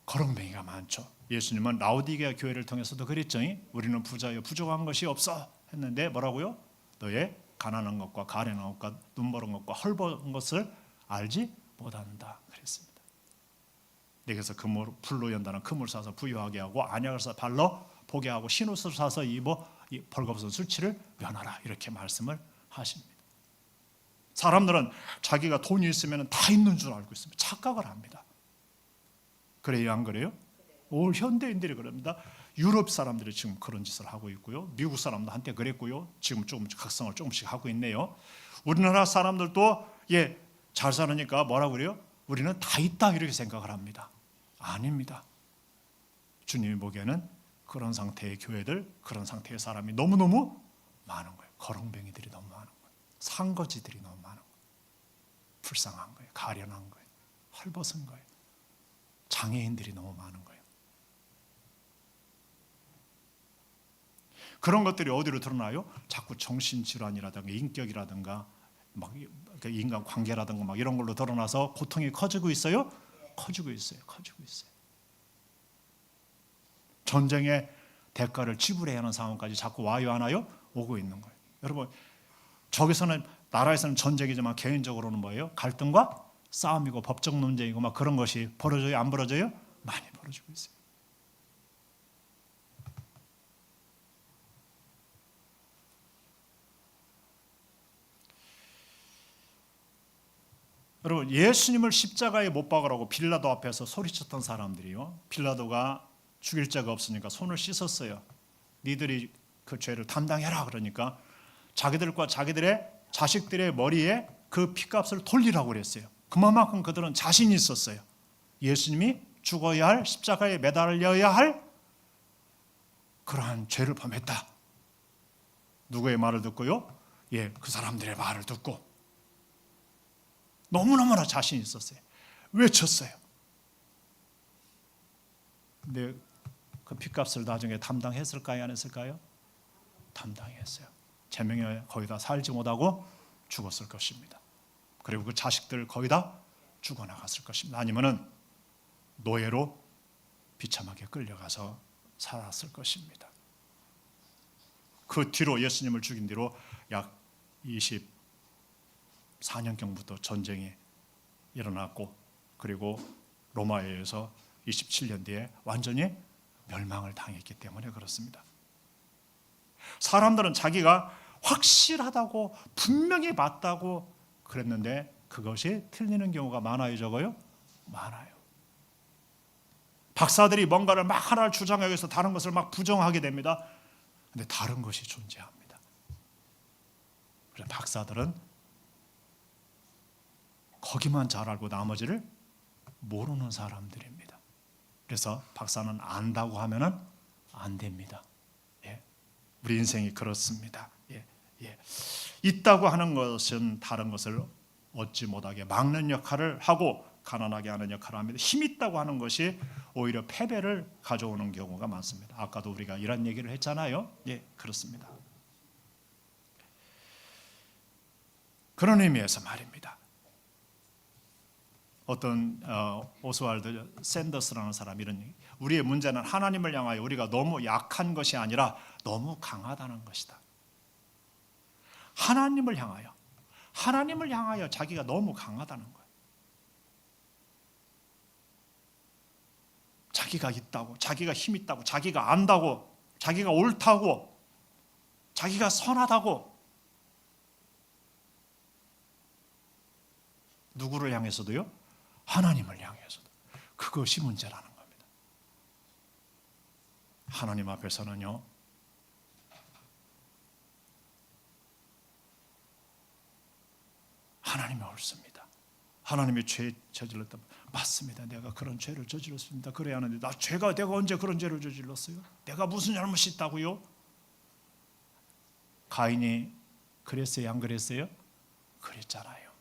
거렁뱅이가 많죠. 예수님은 라오디게아 교회를 통해서도 그랬죠. 우리는 부자여 부족한 것이 없어 했는데 뭐라고요? 너의 가난한 것과 가련한 것과 눈먼 것과 헐벗은 것을 알지 못한다 그랬습니다. 내게서 불로 연다는 그물 사서 부유하게 하고 안약을 사 발로 보게 하고 신옷을 사서 입어 벌거벗은 술취를 면하라 이렇게 말씀을 하십니다. 사람들은 자기가 돈이 있으면 다 있는 줄 알고 있습니다. 착각을 합니다. 그래요, 안 그래요? 올 현대인들이 그럽니다. 유럽 사람들이 지금 그런 짓을 하고 있고요. 미국 사람도 한때 그랬고요. 지금 조금씩 각성을 조금씩 하고 있네요. 우리나라 사람들도 잘 사니까 뭐라고 그래요? 우리는 다 있다 이렇게 생각을 합니다. 아닙니다. 주님이 보기에는 그런 상태의 교회들, 그런 상태의 사람이 너무너무 많은 거예요. 거렁뱅이들이 너무 많은 거예요. 상거지들이 너무 많은 거예요. 불쌍한 거예요. 가련한 거예요. 헐벗은 거예요. 장애인들이 너무 많은 거예요. 그런 것들이 어디로 드러나요? 자꾸 정신질환이라든가 인격이라든가 막 인간 관계라든가 막 이런 걸로 드러나서 고통이 커지고 있어요? 커지고 있어요. 커지고 있어요. 전쟁의 대가를 지불해야 하는 상황까지 자꾸 와요 안 와요? 오고 있는 거예요. 여러분, 저기서는 나라에서는 전쟁이지만 개인적으로는 뭐예요? 갈등과 싸움이고 법적 논쟁이고 막 그런 것이 벌어져요? 안 벌어져요? 많이 벌어지고 있어요. 여러분, 예수님을 십자가에 못 박으라고 빌라도 앞에서 소리쳤던 사람들이요, 빌라도가 죽일 자가 없으니까 손을 씻었어요. 니들이 그 죄를 담당해라 그러니까 자기들과 자기들의 자식들의 머리에 그 피값을 돌리라고 그랬어요. 그만큼 그들은 자신이 있었어요. 예수님이 죽어야 할, 십자가에 매달려야 할 그러한 죄를 범했다. 누구의 말을 듣고요? 그 사람들의 말을 듣고 너무너무나 자신이 있었어요. 외쳤어요. 근데 그 핏값을 나중에 담당했을까요? 안 했을까요? 담당했어요. 제명에 거의 다 살지 못하고 죽었을 것입니다. 그리고 그 자식들 거의 다 죽어나갔을 것입니다. 아니면은 노예로 비참하게 끌려가서 살았을 것입니다. 그 뒤로 예수님을 죽인 뒤로 약 24년경부터 전쟁이 일어났고, 그리고 로마에 의해서 27년 뒤에 완전히 멸망을 당했기 때문에 그렇습니다. 사람들은 자기가 확실하다고 분명히 맞다고 그랬는데 그것이 틀리는 경우가 많아요, 적어요? 많아요. 박사들이 뭔가를 막 하나를 주장하기 위해서 다른 것을 막 부정하게 됩니다. 근데 다른 것이 존재합니다. 그래서 박사들은 거기만 잘 알고 나머지를 모르는 사람들입니다. 그래서 박사는 안다고 하면은 안 됩니다. 우리 인생이 그렇습니다. 있다고 하는 것은 다른 것을 얻지 못하게 막는 역할을 하고 가난하게 하는 역할을 합니다. 힘 있다고 하는 것이 오히려 패배를 가져오는 경우가 많습니다. 아까도 우리가 이런 얘기를 했잖아요. 그렇습니다. 그런 의미에서 말입니다. 어떤 오스왈드 샌더스라는 사람이 이런 얘기, 우리의 문제는 하나님을 향하여 우리가 너무 약한 것이 아니라 너무 강하다는 것이다. 하나님을 향하여 자기가 너무 강하다는 거예요. 자기가 있다고, 자기가 힘 있다고, 자기가 안다고, 자기가 옳다고, 자기가 선하다고, 누구를 향해서도요? 하나님을 향해서도. 그것이 문제라는 겁니다. 하나님 앞에서는요, 하나님이 옳습니다. 하나님이 죄 저질렀다. 맞습니다. 내가 그런 죄를 저질렀습니다. 그래야 하는데 내가 언제 그런 죄를 저질렀어요? 내가 무슨 잘못이 있다고요? 가인이 그랬어요? 안 그랬어요? 그랬잖아요.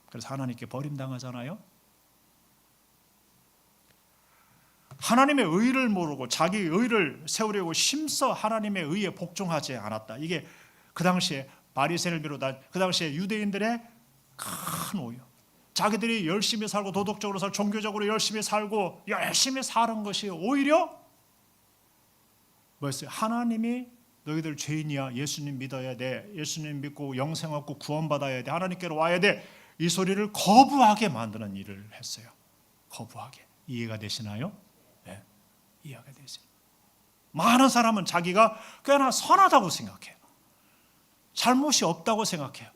그래서 하나님께 버림당하잖아요. 하나님의 의를 모르고 자기 의를 세우려고 힘써 하나님의 의에 복종하지 않았다. 이게 그 당시에 바리새인을 비롯한 그 당시에 유대인들의 큰 오해. 자기들이 열심히 살고 도덕적으로 살고 종교적으로 열심히 살고 열심히 사는 것이 오히려 뭐였어요? 하나님이 너희들 죄인이야, 예수님 믿어야 돼, 예수님 믿고 영생 얻고 구원받아야 돼, 하나님께로 와야 돼, 이 소리를 거부하게 만드는 일을 했어요. 거부하게. 이해가 되시나요? 네, 이해가 되세요. 많은 사람은 자기가 꽤나 선하다고 생각해요. 잘못이 없다고 생각해요.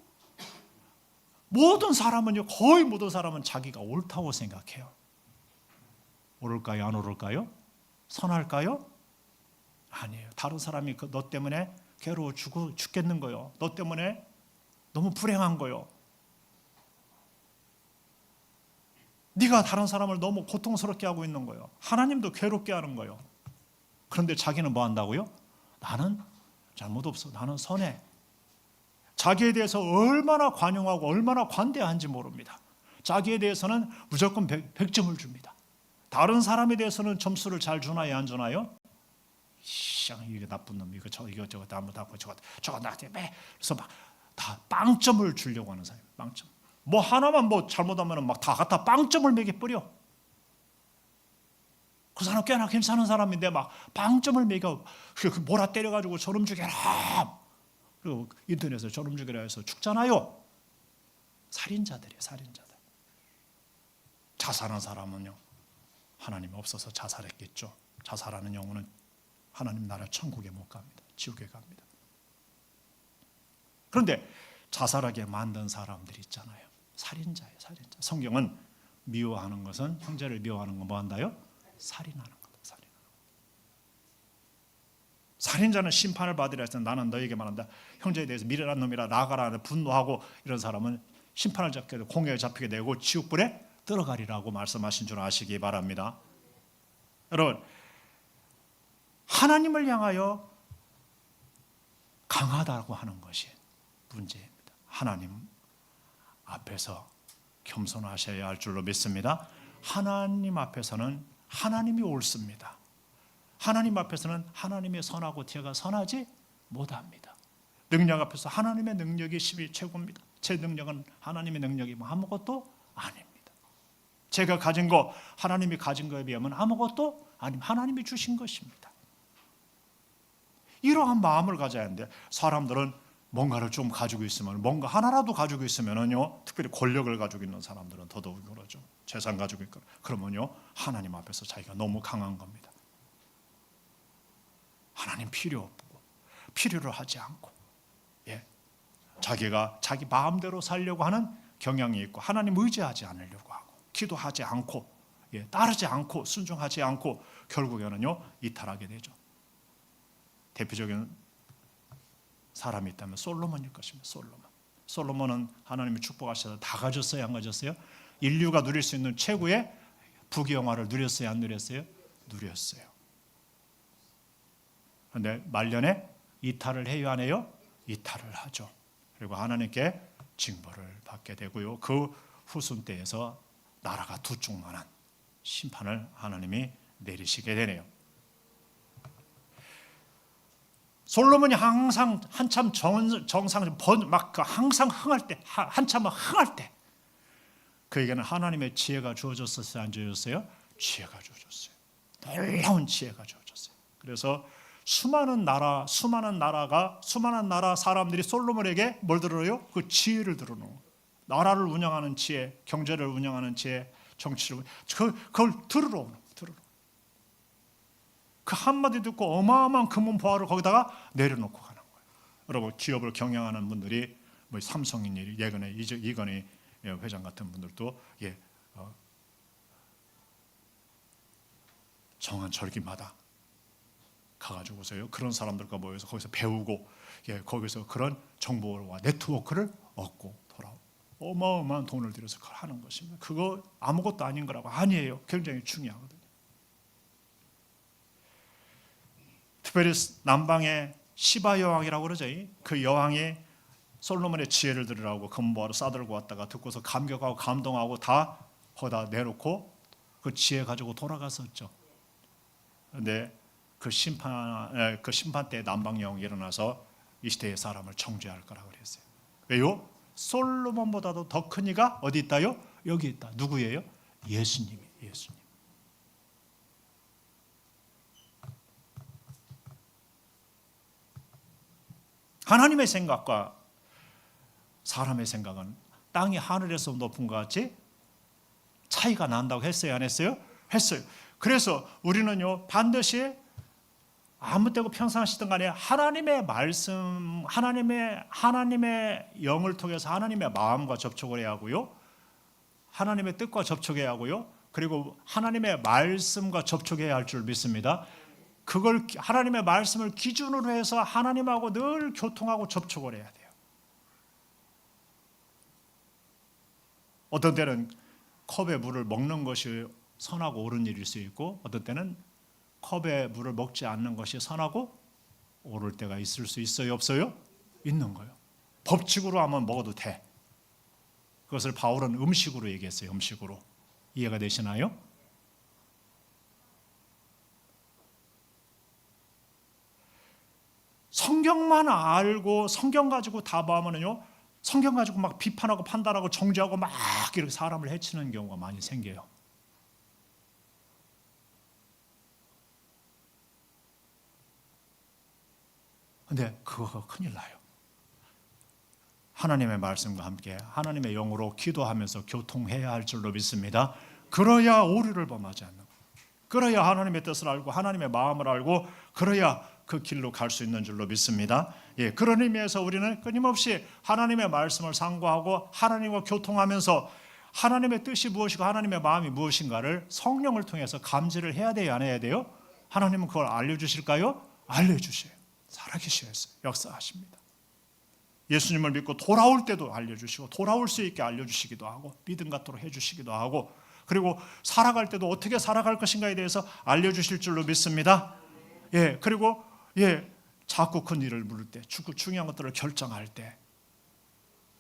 모든 사람은요, 거의 모든 사람은 자기가 옳다고 생각해요. 옳을까요? 안 옳을까요? 선할까요? 아니에요. 다른 사람이 너 때문에 괴로워 죽겠는 거요. 너 때문에 너무 불행한 거요. 네가 다른 사람을 너무 고통스럽게 하고 있는 거요. 하나님도 괴롭게 하는 거요. 그런데 자기는 뭐 한다고요? 나는 잘못 없어. 나는 선해. 자기에 대해서 얼마나 관용하고 얼마나 관대한지 모릅니다. 자기에 대해서는 무조건 100점을 줍니다. 다른 사람에 대해서는 점수를 잘 주나요, 안 주나요? 이게 나쁜 놈, 이거 저거 나무다고 저거 나한테 매. 그래서 막 다 빵점을 주려고 하는 사람. 빵점. 뭐 하나만 뭐 잘못하면 막 다 갖다 빵점을 매겨 뿌려. 그 사람 꽤나 괜찮은 사람인데 막 빵점을 매겨 몰아 때려가지고 저놈 죽여라. 그리고 인터넷에서 저놈 죽여라 해서 죽잖아요. 살인자들이에요, 살인자들. 자살한 사람은요, 하나님 없어서 자살했겠죠. 자살하는 영혼은 하나님 나라 천국에 못 갑니다. 지옥에 갑니다. 그런데 자살하게 만든 사람들이 있잖아요. 살인자예요, 살인자. 성경은 미워하는 것은, 형제를 미워하는 건 뭐 한다요? 살인하는 거다. 살인하는 거. 살인자는 심판을 받으려 해서 나는 너에게 말한다. 형제에 대해서 미련한 놈이라 나가라 분노하고 이런 사람은 심판을 잡게 되고 공회에 잡히게 되고 지옥불에 들어가리라고 말씀하신 줄 아시기 바랍니다. 여러분, 하나님을 향하여 강하다고 하는 것이 문제입니다. 하나님 앞에서 겸손하셔야 할 줄로 믿습니다. 하나님 앞에서는 하나님이 옳습니다. 하나님 앞에서는 하나님의 선하고 제가 선하지 못합니다. 능력 앞에서 하나님의 능력이 최고입니다. 제 능력은 하나님의 능력이 아무것도 아닙니다. 제가 가진 거 하나님이 가진 거에 비하면 아무것도 아닙니다. 하나님이 주신 것입니다. 이러한 마음을 가져야 하는데, 사람들은 뭔가를 좀 가지고 있으면, 뭔가 하나라도 가지고 있으면요, 특별히 권력을 가지고 있는 사람들은 더더욱 그러죠. 재산 가지고 있고 그러면요, 하나님 앞에서 자기가 너무 강한 겁니다. 하나님 필요 없고 필요를 하지 않고, 자기가 자기 마음대로 살려고 하는 경향이 있고, 하나님 의지하지 않으려고 하고, 기도하지 않고, 따르지 않고, 순종하지 않고, 결국에는요 이탈하게 되죠. 대표적인 사람이 있다면 솔로몬일 것입니다. 솔로몬은 하나님이 축복하셔서 다 가졌어요, 안 가졌어요? 인류가 누릴 수 있는 최고의 부귀영화를 누렸어요, 안 누렸어요? 누렸어요. 그런데 말년에 이탈을 해요, 안 해요? 이탈을 하죠. 그리고 하나님께 징벌을 받게 되고요, 그 후순 때에서 나라가 두 쪽만한 심판을 하나님이 내리시게 되네요. 솔로몬이 항상 한참 정상 막 항상 흥할 때, 한참 흥할 때 그에게는 하나님의 지혜가 주어졌었어요, 안 주어졌어요? 지혜가 주어졌어요. 놀라운 지혜가 주어졌어요. 그래서 수많은 나라 사람들이 솔로몬에게 뭘 들어요? 그 지혜를 들어놓은, 나라를 운영하는 지혜, 경제를 운영하는 지혜, 정치를 그걸 들으러 그 한마디 듣고 어마어마한 금은 보화를 거기다가 내려놓고 가는 거예요. 여러분, 기업을 경영하는 분들이 뭐 삼성이니 예전에 이건희 회장 같은 분들도 정한 절기마다 가가지고서요, 그런 사람들과 모여서 거기서 배우고, 거기서 그런 정보와 네트워크를 얻고 돌아오고, 어마어마한 돈을 들여서 그걸 하는 것입니다. 그거 아무것도 아닌 거라고. 아니에요. 굉장히 중요하거든요. 특별히 남방의 시바 여왕이라고 그러죠. 그 여왕이 솔로몬의 지혜를 들으라고 금보화를 싸들고 왔다가 듣고서 감격하고 감동하고 다 거기다 내놓고 그 지혜 가지고 돌아갔었죠. 근데 그 심판 때 남방 영웅이 일어나서 이 시대의 사람을 정죄할 거라고 그랬어요. 왜요? 솔로몬보다도 더 큰 이가 어디 있다요? 여기 있다. 누구예요? 예수님이. 예수님. 하나님의 생각과 사람의 생각은 땅이 하늘에서 높은 것 같이 차이가 난다고 했어요, 안 했어요? 했어요. 그래서 우리는요 반드시 아무 때고 평상시든 간에 하나님의 말씀, 하나님의 영을 통해서 하나님의 마음과 접촉을 해야 하고요, 하나님의 뜻과 접촉해야 하고요, 그리고 하나님의 말씀과 접촉해야 할 줄 믿습니다. 그걸 하나님의 말씀을 기준으로 해서 하나님하고 늘 교통하고 접촉을 해야 돼요. 어떤 때는 컵에 물을 먹는 것이 선하고 옳은 일일 수 있고, 어떤 때는 컵에 물을 먹지 않는 것이 선하고 옳을 때가 있을 수 있어요, 없어요? 있는 거예요. 법칙으로 하면 먹어도 돼. 그것을 바울은 음식으로 얘기했어요. 음식으로. 이해가 되시나요? 성경만 알고 성경 가지고 답하면요, 성경 가지고 막 비판하고 판단하고 정죄하고 막 이렇게 사람을 해치는 경우가 많이 생겨요. 근데 그거가 큰일 나요. 하나님의 말씀과 함께 하나님의 영으로 기도하면서 교통해야 할 줄로 믿습니다. 그래야 오류를 범하지 않는 거예요. 그래야 하나님의 뜻을 알고 하나님의 마음을 알고 그래야 그 길로 갈 수 있는 줄로 믿습니다. 예, 그런 의미에서 우리는 끊임없이 하나님의 말씀을 상고하고 하나님과 교통하면서 하나님의 뜻이 무엇이고 하나님의 마음이 무엇인가를 성령을 통해서 감지를 해야 돼요, 안 해야 돼요? 하나님은 그걸 알려주실까요? 알려주셔요. 살아계셔서 역사하십니다. 예수님을 믿고 돌아올 때도 알려주시고 돌아올 수 있게 알려주시기도 하고 믿음 갖도록 해주시기도 하고, 그리고 살아갈 때도 어떻게 살아갈 것인가에 대해서 알려주실 줄로 믿습니다. 예, 그리고 자꾸 큰 일을 물을 때, 중요한 것들을 결정할 때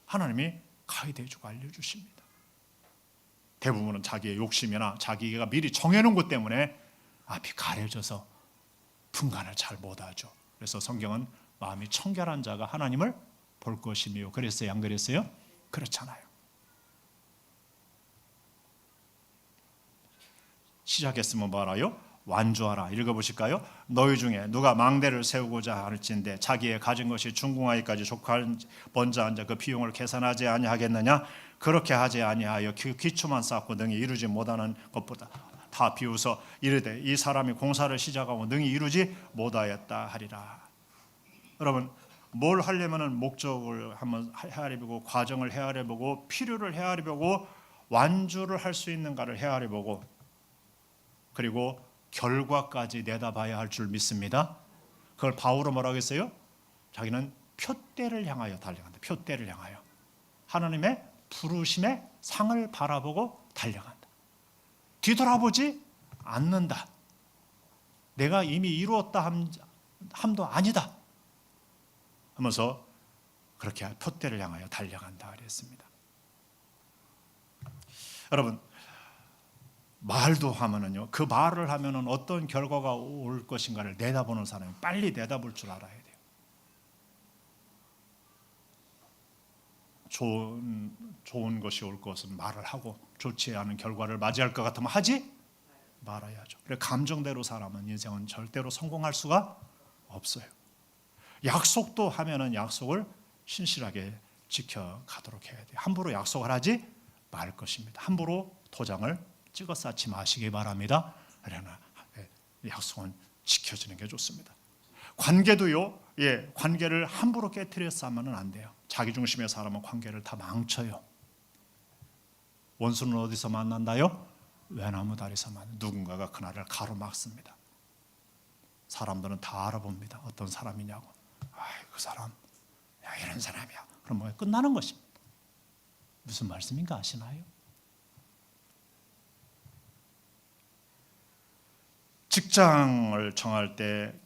하나님이 가이드 해주고 알려주십니다. 대부분은 자기의 욕심이나 자기가 미리 정해놓은 것 때문에 앞이 가려져서 분간을 잘 못하죠. 그래서 성경은 마음이 청결한 자가 하나님을 볼 것이며, 그랬어요, 안 그랬어요? 그렇잖아요. 시작했으면 뭐 알아요? 완주하라. 읽어보실까요? 너희 중에 누가 망대를 세우고자 할진대 자기의 가진 것이 중궁하기까지 족할 번자 앉아 그 비용을 계산하지 아니하겠느냐? 그렇게 하지 아니하여 그 기초만 쌓고 능히 이루지 못하는 것보다 다 비웃어 이르되 이 사람이 공사를 시작하고 능히 이루지 못하였다 하리라. 여러분, 뭘 하려면은 목적을 한번 헤아려보고 과정을 헤아려보고 필요를 헤아려보고 완주를 할 수 있는가를 헤아려보고 그리고 결과까지 내다봐야 할 줄 믿습니다. 그걸 바울은 뭐라고 했어요? 자기는 표대를 향하여 달려간다. 표대를 향하여 하나님의 부르심의 상을 바라보고 달려간다. 뒤돌아보지 않는다. 내가 이미 이루었다 함도 아니다 하면서 그렇게 표대를 향하여 달려간다 그랬습니다. 여러분, 말도 하면은요, 그 말을 하면은 어떤 결과가 올 것인가를 내다보는 사람이 빨리 내다볼 줄 알아야 돼요. 좋은 것이 올 것은 말을 하고 좋지 않은 결과를 맞이할 것 같으면 하지 말아야죠. 그래, 감정대로 살아면 인생은 절대로 성공할 수가 없어요. 약속도 하면은 약속을 신실하게 지켜가도록 해야 돼요. 함부로 약속을 하지 말 것입니다. 함부로 도장을 찍어 쌓지 마시기 바랍니다. 그러나 약속은 지켜지는 게 좋습니다. 관계도요, 관계를 함부로 깨트려서 하면 안 돼요. 자기중심의 사람은 관계를 다 망쳐요. 원수는 어디서 만난다요? 외나무 다리에서 만나. 누군가가 그날을 가로막습니다. 사람들은 다 알아봅니다. 어떤 사람이냐고. 그 사람, 이런 사람이야. 그럼 뭐 끝나는 것입니다. 무슨 말씀인가 아시나요? 직장을 정할 때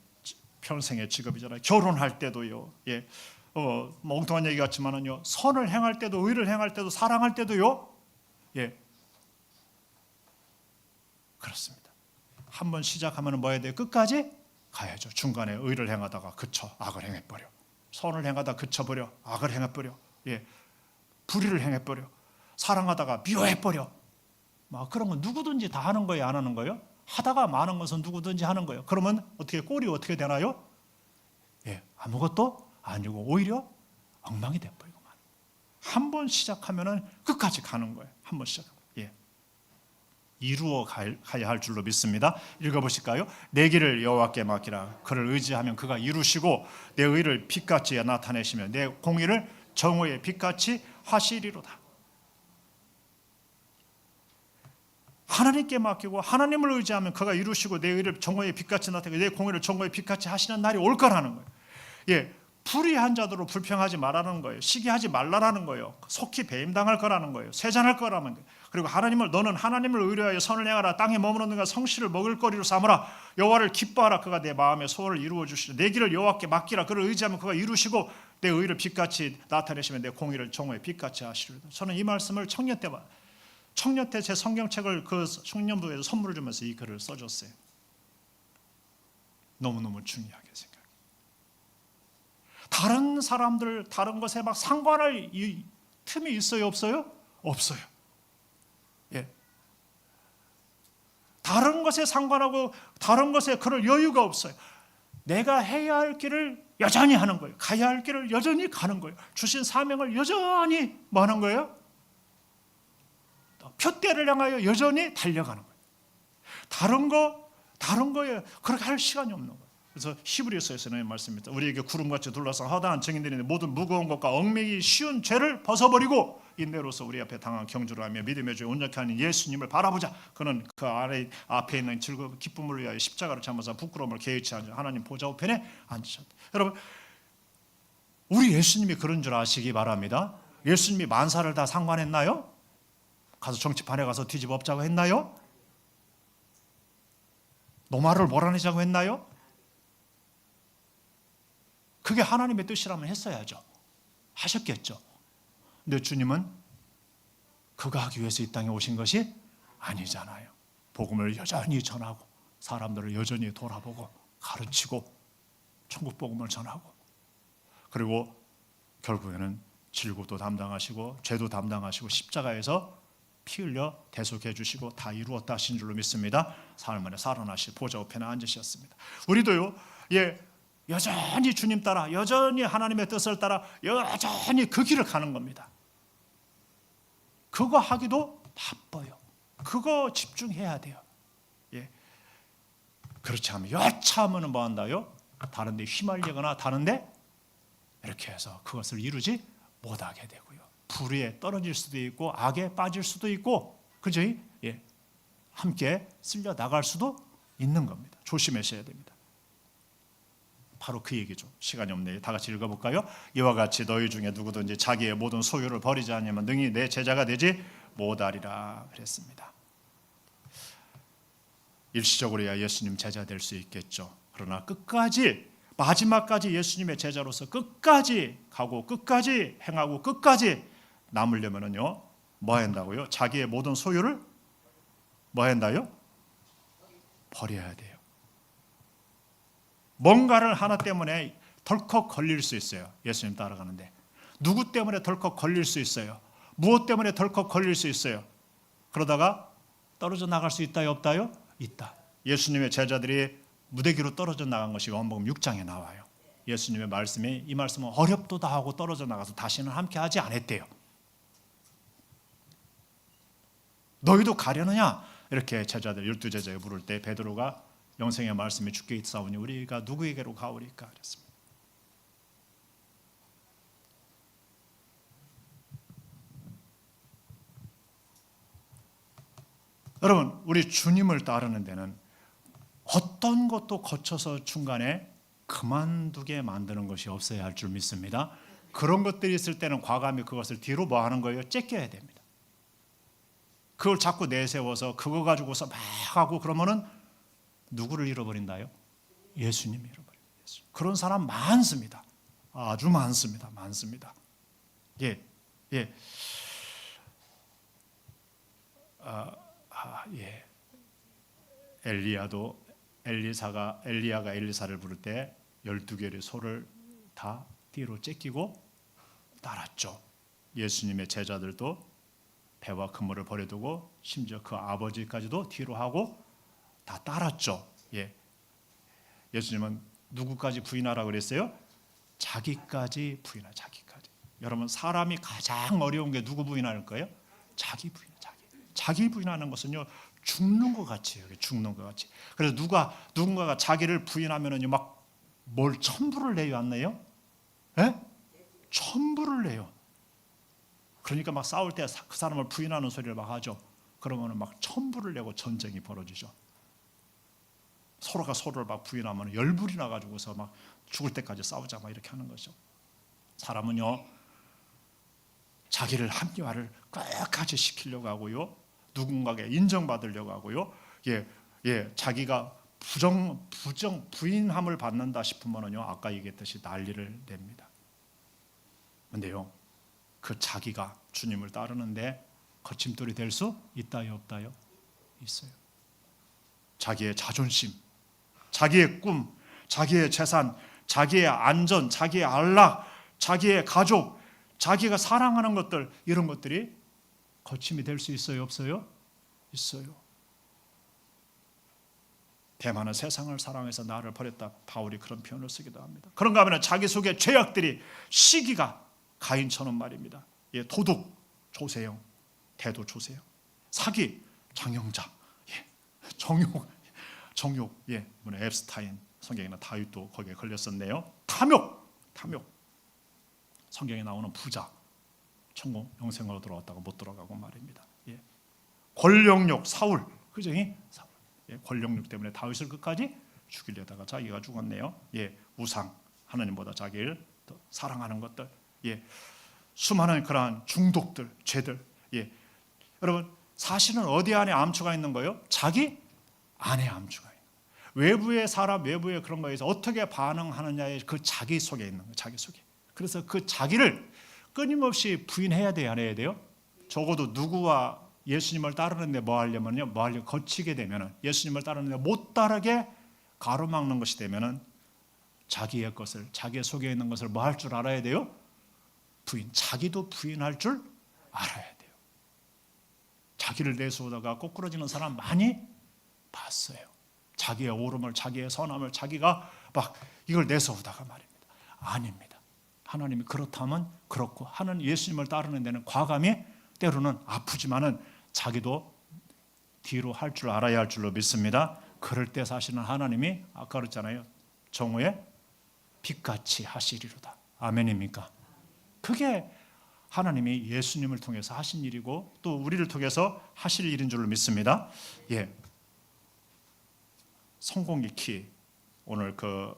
평생의 직업이잖아요. 결혼할 때도요. 멍청한 얘기 같지만은요. 선을 행할 때도, 의를 행할 때도, 사랑할 때도요. 그렇습니다. 한 번 시작하면 뭐 해야 돼요? 끝까지 가야죠. 중간에 의를 행하다가 그쳐 악을 행해버려. 선을 행하다 그쳐버려 악을 행해버려. 예, 불의를 행해버려. 사랑하다가 미워해버려. 막 그런 건 누구든지 다 하는 거예요, 안 하는 거예요? 하다가 많은 것은 누구든지 하는 거예요. 그러면 어떻게 꼴이 어떻게 되나요? 예, 아무것도 아니고 오히려 엉망이 돼버리고 한 번 시작하면은 끝까지 가는 거예요. 한 번 시작하면. 예. 이루어 가야 할 줄로 믿습니다. 읽어보실까요? 내 길을 여호와께 맡기라. 그를 의지하면 그가 이루시고 내 의를 빛같이 나타내시며 내 공의를 정오의 빛같이 하시리로다. 하나님께 맡기고 하나님을 의지하면 그가 이루시고 내 의를 정오의 빛같이 나타내고 내 공의를 정오의 빛같이 하시는 날이 올 거라는 거예요. 예, 불의한 자들로 불평하지 말라는 거예요. 시기하지 말라라는 거예요. 속히 배임당할 거라는 거예요. 쇠잔할 거라는 거예요. 그리고 하나님을 너는 하나님을 의뢰하여 선을 행하라. 땅에 머무르는 가 성실을 먹을 거리로 삼으라. 여호와를 기뻐하라. 그가 내 마음의 소원을 이루어 주시리라. 내 길을 여호와께 맡기라. 그를 의지하면 그가 이루시고 내 의를 빛같이 나타내시면 내 공의를 정오의 빛같이 하시리라. 저는 이 말씀을 청년 때 제 성경책을 그 청년부에서 선물을 주면서 이 글을 써줬어요. 너무너무 중요하게 생각해요. 다른 사람들 다른 것에 막 상관할 틈이 있어요, 없어요? 없어요. 예. 다른 것에 상관하고 다른 것에 그럴 여유가 없어요. 내가 해야 할 길을 여전히 하는 거예요. 가야 할 길을 여전히 가는 거예요. 주신 사명을 여전히 뭐 하는 거예요? 표대를 향하여 여전히 달려가는 거예요. 다른 거에 그렇게 할 시간이 없는 거예요. 그래서 히브리서에서는 말씀입니다. 우리에게 구름같이 둘러싼 허다한 증인들이 모든 무거운 것과 얽매기 쉬운 죄를 벗어버리고 인내로서 우리 앞에 당한 경주를 하며 믿음의 주에 온전케 하는 예수님을 바라보자. 그는 그 앞에 있는 즐거운 기쁨을 위하여 십자가를 참으사 부끄러움을 개의치 않으 하나님 보좌 우편에 앉으셨다. 여러분, 우리 예수님이 그런 줄 아시기 바랍니다. 예수님이 만사를 다 상관했나요? 가서 정치판에 가서 뒤집어 엎자고 했나요? 노마를 몰아내자고 했나요? 그게 하나님의 뜻이라면 했어야죠. 하셨겠죠. 근데 주님은 그거 하기 위해서 이 땅에 오신 것이 아니잖아요. 복음을 여전히 전하고 사람들을 여전히 돌아보고 가르치고 천국 복음을 전하고 그리고 결국에는 질고도 담당하시고 죄도 담당하시고 십자가에서 피 흘려 대속해 주시고 다 이루었다 하신 줄로 믿습니다. 사흘 만에 살아나시 보좌 우편에 앉으셨습니다. 우리도요, 예, 여전히 주님 따라 여전히 하나님의 뜻을 따라 여전히 그 길을 가는 겁니다. 그거 하기도 바빠요. 그거 집중해야 돼요. 예. 그렇지 않으면 여차하면 뭐 한다요? 다른 데 휘말리거나 다른데 이렇게 해서 그것을 이루지 못하게 되고요. 불의에 떨어질 수도 있고 악에 빠질 수도 있고 그죠? 예. 함께 쓸려 나갈 수도 있는 겁니다. 조심하셔야 됩니다. 바로 그 얘기죠. 시간이 없네요. 다 같이 읽어볼까요? 이와 같이 너희 중에 누구든지 자기의 모든 소유를 버리지 않으면 능히 내 제자가 되지 못하리라 그랬습니다. 일시적으로야 예수님 제자 될 수 있겠죠. 그러나 끝까지 마지막까지 예수님의 제자로서 끝까지 가고 끝까지 행하고 끝까지 남으려면요 뭐 한다고요? 자기의 모든 소유를 뭐 한다요? 버려야 돼요. 뭔가를 하나 때문에 덜컥 걸릴 수 있어요. 예수님 따라가는데 누구 때문에 덜컥 걸릴 수 있어요. 무엇 때문에 덜컥 걸릴 수 있어요. 그러다가 떨어져 나갈 수 있다요, 없다요? 있다. 예수님의 제자들이 무대기로 떨어져 나간 것이 요한복음 6장에 나와요. 예수님의 말씀이 이 말씀은 어렵도다 하고 떨어져 나가서 다시는 함께하지 않았대요. 너희도 가려느냐? 이렇게 제자들 12제자에 부를 때 베드로가 영생의 말씀이 주께 있사오니 우리가 누구에게로 가오리까 그랬습니다. 여러분, 우리 주님을 따르는 데는 어떤 것도 거쳐서 중간에 그만두게 만드는 것이 없어야 할 줄 믿습니다. 그런 것들이 있을 때는 과감히 그것을 뒤로 뭐 하는 거예요? 째껴야 됩니다. 그걸 자꾸 내세워서 그거 가지고서 막 하고 그러면은 누구를 잃어버린다요? 예수님을 잃어버려요. 그런 사람 많습니다. 아주 많습니다. 많습니다. 예, 예, 예. 엘리야가 엘리사를 부를 때 12개의 소를 다 띠로 째끼고 따랐죠. 예수님의 제자들도 배와 그물을 버려두고 심지어 그 아버지까지도 뒤로 하고 다 따랐죠. 예수님은 누구까지 부인하라고 그랬어요? 자기까지 부인하. 자기까지. 여러분, 사람이 가장 어려운 게 누구 부인하는 거예요? 자기 부인. 자기 부인하는 것은요, 죽는 것 같이 해요. 죽는 것 같이. 그래서 누군가가 자기를 부인하면은요, 막 뭘 천부를 내요, 안 내요? 예? 천부를 내요. 그러니까 막 싸울 때 그 사람을 부인하는 소리를 막 하죠. 그러면은 막 천부를 내고 전쟁이 벌어지죠. 서로가 서로를 막 부인하면 열불이 나가지고서 막 죽을 때까지 싸우자 막 이렇게 하는 거죠. 사람은요, 자기를 합리화를 끝까지 시키려고 하고요, 누군가에게 인정받으려고 하고요, 자기가 부인함을 받는다 싶으면요, 아까 얘기했듯이 난리를 냅니다. 근데요, 그 자기가 주님을 따르는데 거침돌이 될 수 있다요, 없다요? 있어요. 자기의 자존심, 자기의 꿈, 자기의 재산, 자기의 안전, 자기의 안락, 자기의 가족, 자기가 사랑하는 것들, 이런 것들이 거침이 될 수 있어요, 없어요? 있어요. 대만은 세상을 사랑해서 나를 버렸다. 바울이 그런 표현을 쓰기도 합니다. 그런가 하면 자기 속의 죄악들이, 시기가 가인처럼 말입니다. 도둑 조세영, 대도 조세영, 사기 장영자, 정욕, 앱스타인, 성경에는 다윗도 거기에 걸렸었네요. 탐욕, 성경에 나오는 부자, 천국 영생으로 들어왔다가 못 들어가고 말입니다. 권력욕, 사울, 그죠? 사울. 권력욕 때문에 다윗을 끝까지 죽이려다가 자기가 죽었네요. 우상, 하나님보다 자기를 더 사랑하는 것들, 수많은 그러한 중독들, 죄들. 여러분, 사실은 어디 안에 암초가 있는 거예요? 자기 안에 암초가 있는 거예요. 외부의 사람, 외부의 그런 거에서 어떻게 반응하느냐의 그 자기 속에 있는 거예요. 자기 속에. 그래서 그 자기를 끊임없이 부인해야 돼요, 안 해야 돼요? 적어도 누구와 예수님을 따르는데 뭐 하려면요, 거치게 되면은, 예수님을 따르는데 못 따르게 가로막는 것이 되면은 자기의 것을, 자기 속에 있는 것을 뭐 할 줄 알아야 돼요? 자기도 부인할 줄 알아야 돼요. 자기를 내세우다가 꼬꾸라지는 사람 많이 봤어요. 자기의 오름을, 자기의 선함을 자기가 막 이걸 내세우다가 말입니다. 아닙니다. 하나님이 그렇다면 그렇고, 하는 예수님을 따르는 데는 과감히, 때로는 아프지만은 자기도 뒤로 할 줄 알아야 할 줄로 믿습니다. 그럴 때 사실은 하나님이 아까 그랬잖아요, 정오에 빛같이 하시리로다. 아멘입니까? 그게 하나님이 예수님을 통해서 하신 일이고 또 우리를 통해서 하실 일인 줄로 믿습니다. 성공의 키, 오늘 그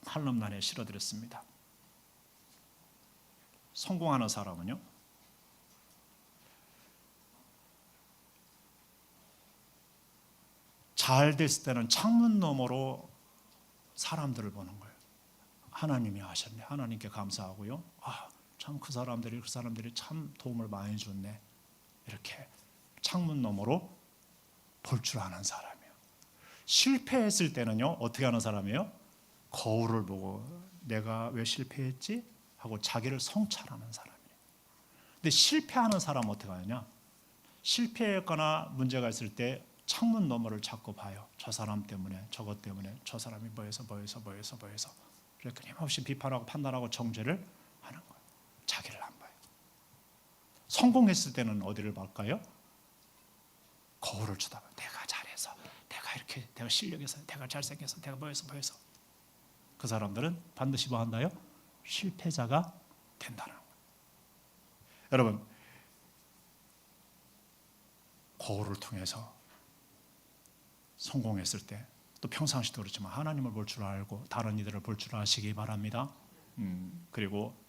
칼럼란에 실어드렸습니다. 성공하는 사람은요, 잘 됐을 때는 창문 너머로 사람들을 보는 거예요. 하나님이 하셨네. 하나님께 감사하고요. 참 그 사람들이 참 도움을 많이 줬네. 이렇게 창문 너머로 볼 줄 아는 사람이에요. 실패했을 때는요, 어떻게 하는 사람이에요? 거울을 보고 내가 왜 실패했지? 하고 자기를 성찰하는 사람이에요. 근데 실패하는 사람은 어떻게 하느냐? 실패했거나 문제가 있을 때 창문 너머를 자꾸 봐요. 저 사람 때문에, 저것 때문에, 저 사람이 뭐해서 이렇게 끊임없이 비판하고 판단하고 정죄를 하는 거예요. 자기를 안 봐요. 성공했을 때는 어디를 볼까요? 거울을 쳐다봐요. 내가 잘해서, 내가 이렇게, 내가 실력해서, 내가 잘생겨서, 내가 뭐해서. 그 사람들은 반드시 뭐 한다요? 실패자가 된다는 거예요. 여러분, 거울을 통해서 성공했을 때, 또 평상시도 그렇지만 하나님을 볼 줄 알고 다른 이들을 볼 줄 아시기 바랍니다. 그리고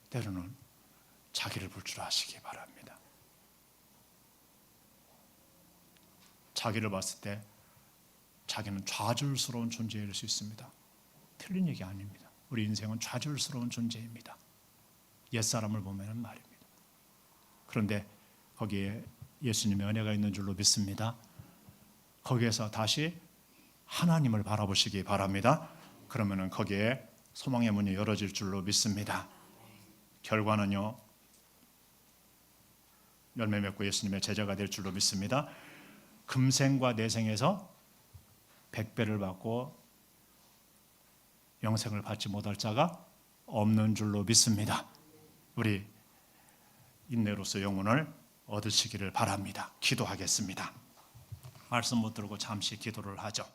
때로는 자기를 볼 줄 아시기 바랍니다. 자기를 봤을 때 자기는 좌절스러운 존재일 수 있습니다. 틀린 얘기 아닙니다. 우리 인생은 좌절스러운 존재입니다. 옛사람을 보면 말입니다. 그런데 거기에 예수님의 은혜가 있는 줄로 믿습니다. 거기에서 다시 하나님을 바라보시기 바랍니다. 그러면은 거기에 소망의 문이 열어질 줄로 믿습니다. 결과는요, 열매 맺고 예수님의 제자가 될 줄로 믿습니다. 금생과 내생에서 100배를 받고 영생을 받지 못할 자가 없는 줄로 믿습니다. 우리 인내로서 영혼을 얻으시기를 바랍니다. 기도하겠습니다. 말씀 못 들고 잠시 기도를 하죠.